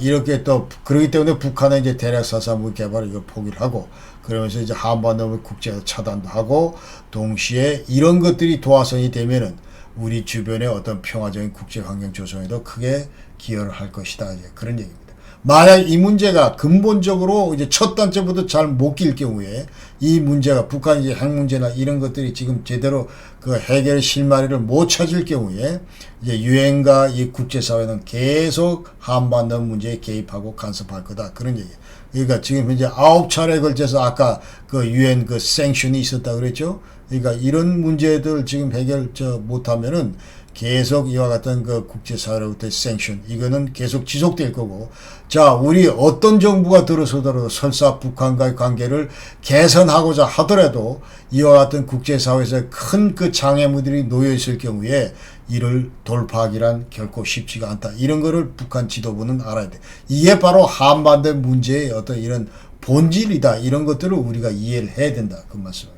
이렇게 또, 그러기 때문에 북한은 이제 대량 살상 무기 개발을 이걸 포기를 하고, 그러면서 이제 한반도 국제 차단도 하고, 동시에 이런 것들이 도화선이 되면은 우리 주변의 어떤 평화적인 국제 환경 조성에도 크게 기여를 할 것이다. 이제 그런 얘기입니다. 만약 이 문제가 근본적으로 이제 첫 단추부터 잘 못 낄 경우에 이 문제가 북한 이제 핵 문제나 이런 것들이 지금 제대로 해결 실마리를 못 찾을 경우에 이제 유엔과 이 국제사회는 계속 한반도 문제에 개입하고 간섭할 거다. 그런 얘기예요. 그러니까 지금 현재 9차례에 걸쳐서 아까 유엔 생션이 있었다 그랬죠. 그러니까 이런 문제들 지금 해결 못하면은 계속 이와 같은 국제사회로부터의 생션 이거는 계속 지속될 거고, 자, 우리 어떤 정부가 들어서더라도 설사 북한과의 관계를 개선하고자 하더라도 이와 같은 국제사회에서 큰 장애물들이 놓여 있을 경우에 이를 돌파하기란 결코 쉽지가 않다. 이런 거를 북한 지도부는 알아야 돼. 이게 바로 한반도 문제의 어떤 이런 본질이다. 이런 것들을 우리가 이해를 해야 된다. 그 말씀.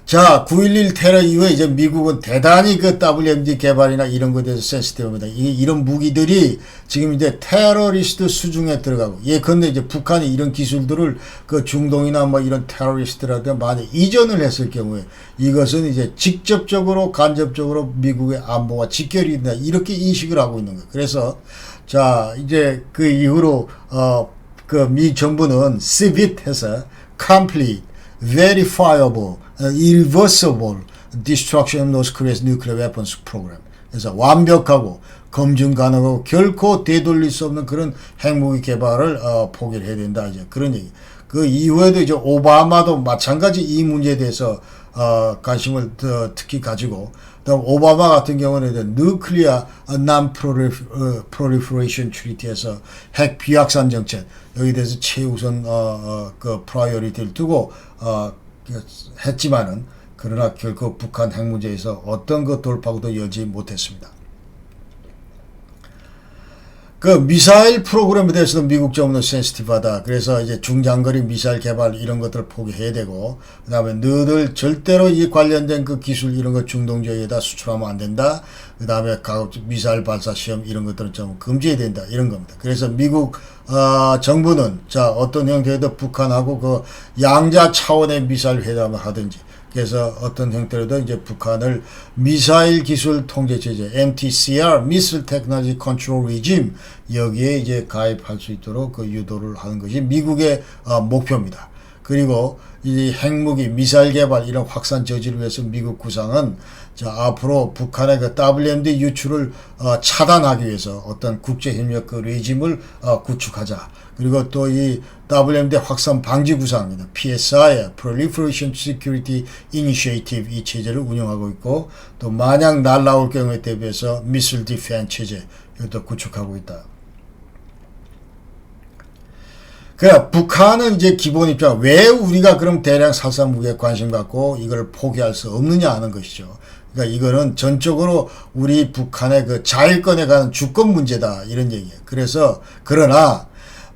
자, 9.11 테러 이후에 이제 미국은 대단히 WMD 개발이나 이런 것에 대해서 센시티브합니다. 이런 무기들이 지금 이제 테러리스트 수중에 들어가고, 근데 이제 북한이 이런 기술들을 중동이나 뭐 이런 테러리스트들한테 만약 이전을 했을 경우에 이것은 이제 직접적으로 간접적으로 미국의 안보와 직결이 된다. 이렇게 인식을 하고 있는 거예요. 그래서 자, 이제 그 이후로, 미 정부는 CVIT 해서 complete, verifiable, irreversible destruction of North Korea's nuclear weapons program. 그래서 완벽하고 검증 가능하고 결코 되돌릴 수 없는 그런 핵무기 개발을 포기를 해야 된다. 이제 그런 얘기. 그 이후에도 이제 오바마도 마찬가지 이 문제에 대해서 관심을 특히 가지고, 그다음 오바마 같은 경우는 누클리아 non-proliferation treaty에서 핵 비확산 정책 여기 대해서 최우선 프라이어리티를 두고 했지만은 그러나 결코 북한 핵 문제에서 어떤 돌파구도 열지 못했습니다. 그 미사일 프로그램에 대해서도 미국 정부는 센시티브하다. 그래서 이제 중장거리 미사일 개발 이런 것들을 포기해야 되고, 그다음에 너희들 절대로 이 관련된 그 기술 이런 거 중동 지역에다 수출하면 안 된다. 그다음에 미사일 발사 시험 이런 것들은 좀 금지해야 된다. 이런 겁니다. 그래서 미국 정부는 자 어떤 형태로도 북한하고 그 양자 차원의 미사일 회담을 하든지. 그래서 어떤 형태로도 이제 북한을 미사일 기술 통제 체제 MTCR (Missile Technology Control Regime) 여기에 이제 가입할 수 있도록 그 유도를 하는 것이 미국의 목표입니다. 그리고 이 핵무기 미사일 개발 이런 확산 저지를 위해서 미국 구상은 자 앞으로 북한의 그 WMD 유출을 차단하기 위해서 어떤 국제협력 그 레짐을 구축하자. 그리고 또 이 WMD 확산 방지 구상입니다. PSI (Proliferation Security Initiative) 이 체제를 운영하고 있고, 또 만약 날라올 경우에 대비해서 Missile Defense 체제 이것도 구축하고 있다. 그러니까 북한은 이제 기본 입장, 왜 우리가 그럼 대량 살상 무기에 관심 갖고 이걸 포기할 수 없느냐 하는 것이죠. 그러니까 이거는 전적으로 우리 북한의 그 자율권에 관한 주권 문제다 이런 얘기예요. 그래서 그러나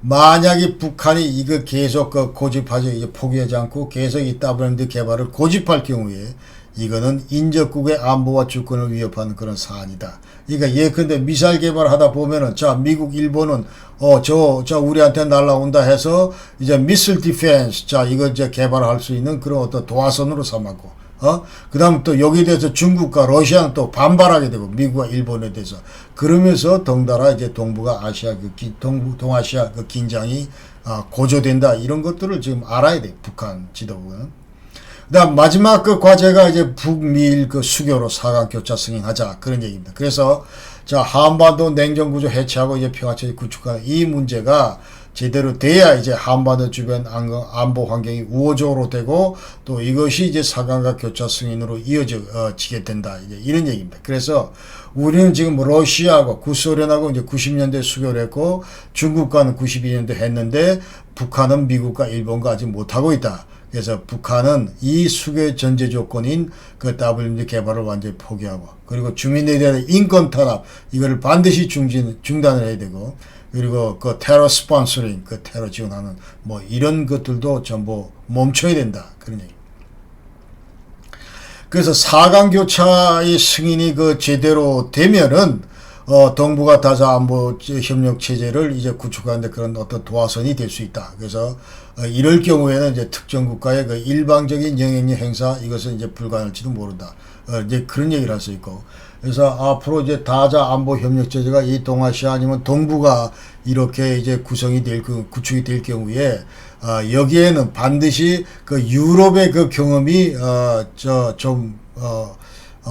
만약에 북한이 이거 계속 고집하지 이제 포기하지 않고 계속 이 WMD 개발을 고집할 경우에 이거는 인접국의 안보와 주권을 위협하는 그런 사안이다. 그러니까 예컨대 미사일 개발하다 보면은 자 미국 일본은 저 우리한테 날라온다 해서 이제 미슬 디펜스 자 이거 이제 개발할 수 있는 그런 어떤 도화선으로 삼았고 그 다음 또 여기에 대해서 중국과 러시아는 또 반발하게 되고 미국과 일본에 대해서 그러면서 덩달아 이제 동북아 아시아 동아시아 그 긴장이 고조된다 이런 것들을 지금 알아야 돼 북한 지도부는. 그다음 마지막 그 과제가 이제 북미일 그 수교로 4강 교차 승인하자 그런 얘기입니다. 그래서 자 한반도 냉전 구조 해체하고 이제 평화체제 구축하는 이 문제가 제대로 돼야 이제 한반도 주변 안보 환경이 우호적으로 되고 또 이것이 이제 4강과 교차 승인으로 이어지게 된다. 이제 이런 얘기입니다. 그래서 우리는 지금 러시아하고 구소련하고 이제 90년대 수교를 했고 중국과는 92년대 했는데 북한은 미국과 일본과 아직 못하고 있다. 그래서 북한은 이 수교의 전제 조건인 그 WMD 개발을 완전히 포기하고 그리고 주민에 대한 인권 탄압 이거를 반드시 중단을 해야 되고 그리고 그 테러 스폰서링 그 테러 지원하는 뭐 이런 것들도 전부 멈춰야 된다 그런 얘기. 그래서 4강 교차의 승인이 그 제대로 되면은 동북아 다자 안보 협력 체제를 이제 구축하는데 그런 어떤 도화선이 될 수 있다. 그래서 이럴 경우에는 이제 특정 국가의 그 일방적인 영향력 행사 이것은 이제 불가능할지도 모른다. 이제 그런 얘기를 할 수 있고. 그래서 앞으로 이제 다자 안보 협력 체제가 이 동아시아 아니면 동북아 이렇게 이제 구축이 될 경우에 여기에는 반드시 그 유럽의 그 경험이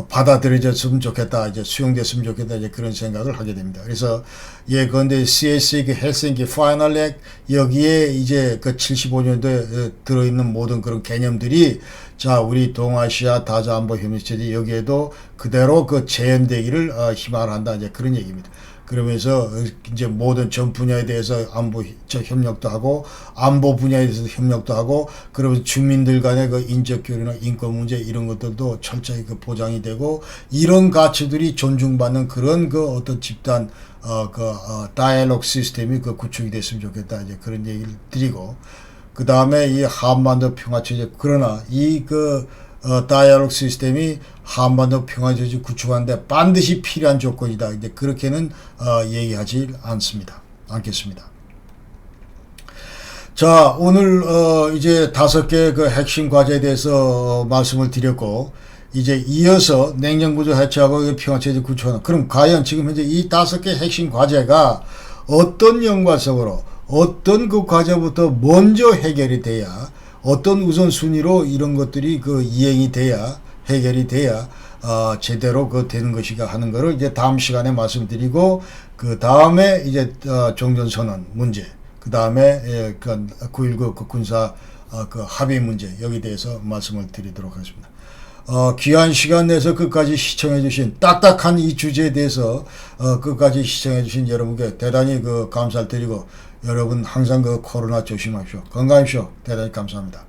받아들여졌으면 좋겠다, 이제 수용됐으면 좋겠다, 이제 그런 생각을 하게 됩니다. 그래서 그런데 CSC 그 헬싱키 파이널 액 여기에 이제 그 75년도에 들어있는 모든 그런 개념들이 자 우리 동아시아 다자 안보 협력 체제 여기에도 그대로 그 재현되기를 희망한다, 이제 그런 얘기입니다. 그러면서 이제 모든 전 분야에 대해서 안보 협력도 하고 안보 분야에 대해서 협력도 하고 그러면서 주민들 간의 그 인적 교류나 인권 문제 이런 것들도 철저히 그 보장이 되고 이런 가치들이 존중받는 그런 그 어떤 집단 다이얼로그 시스템이 그 구축이 됐으면 좋겠다, 이제 그런 얘기를 드리고 그 다음에 이 한반도 평화체제 그러나 이 다이얼로그 시스템이 한반도 평화체제 구축하는데 반드시 필요한 조건이다. 이제 그렇게는 얘기하지 않겠습니다. 자, 오늘 이제 5개 그 핵심 과제에 대해서 말씀을 드렸고 이제 이어서 냉전구조 해체하고 평화체제 구축하는 그럼 과연 지금 현재 이 5개 핵심 과제가 어떤 연관성으로 어떤 그 과제부터 먼저 해결이 돼야 어떤 우선순위로 이런 것들이 그 이행이 돼야 해결이 돼야 제대로 그 되는 것이가 하는 거를 이제 다음 시간에 말씀드리고 그 다음에 이제 종전선언 문제 그 다음에 9.19 그 군사 그 합의 문제 여기 대해서 말씀을 드리도록 하겠습니다. 귀한 시간 내서 끝까지 시청해 주신 딱딱한 이 주제에 대해서 끝까지 시청해 주신 여러분께 대단히 그 감사를 드리고 여러분 항상 그 코로나 조심하십시오. 건강하십시오. 대단히 감사합니다.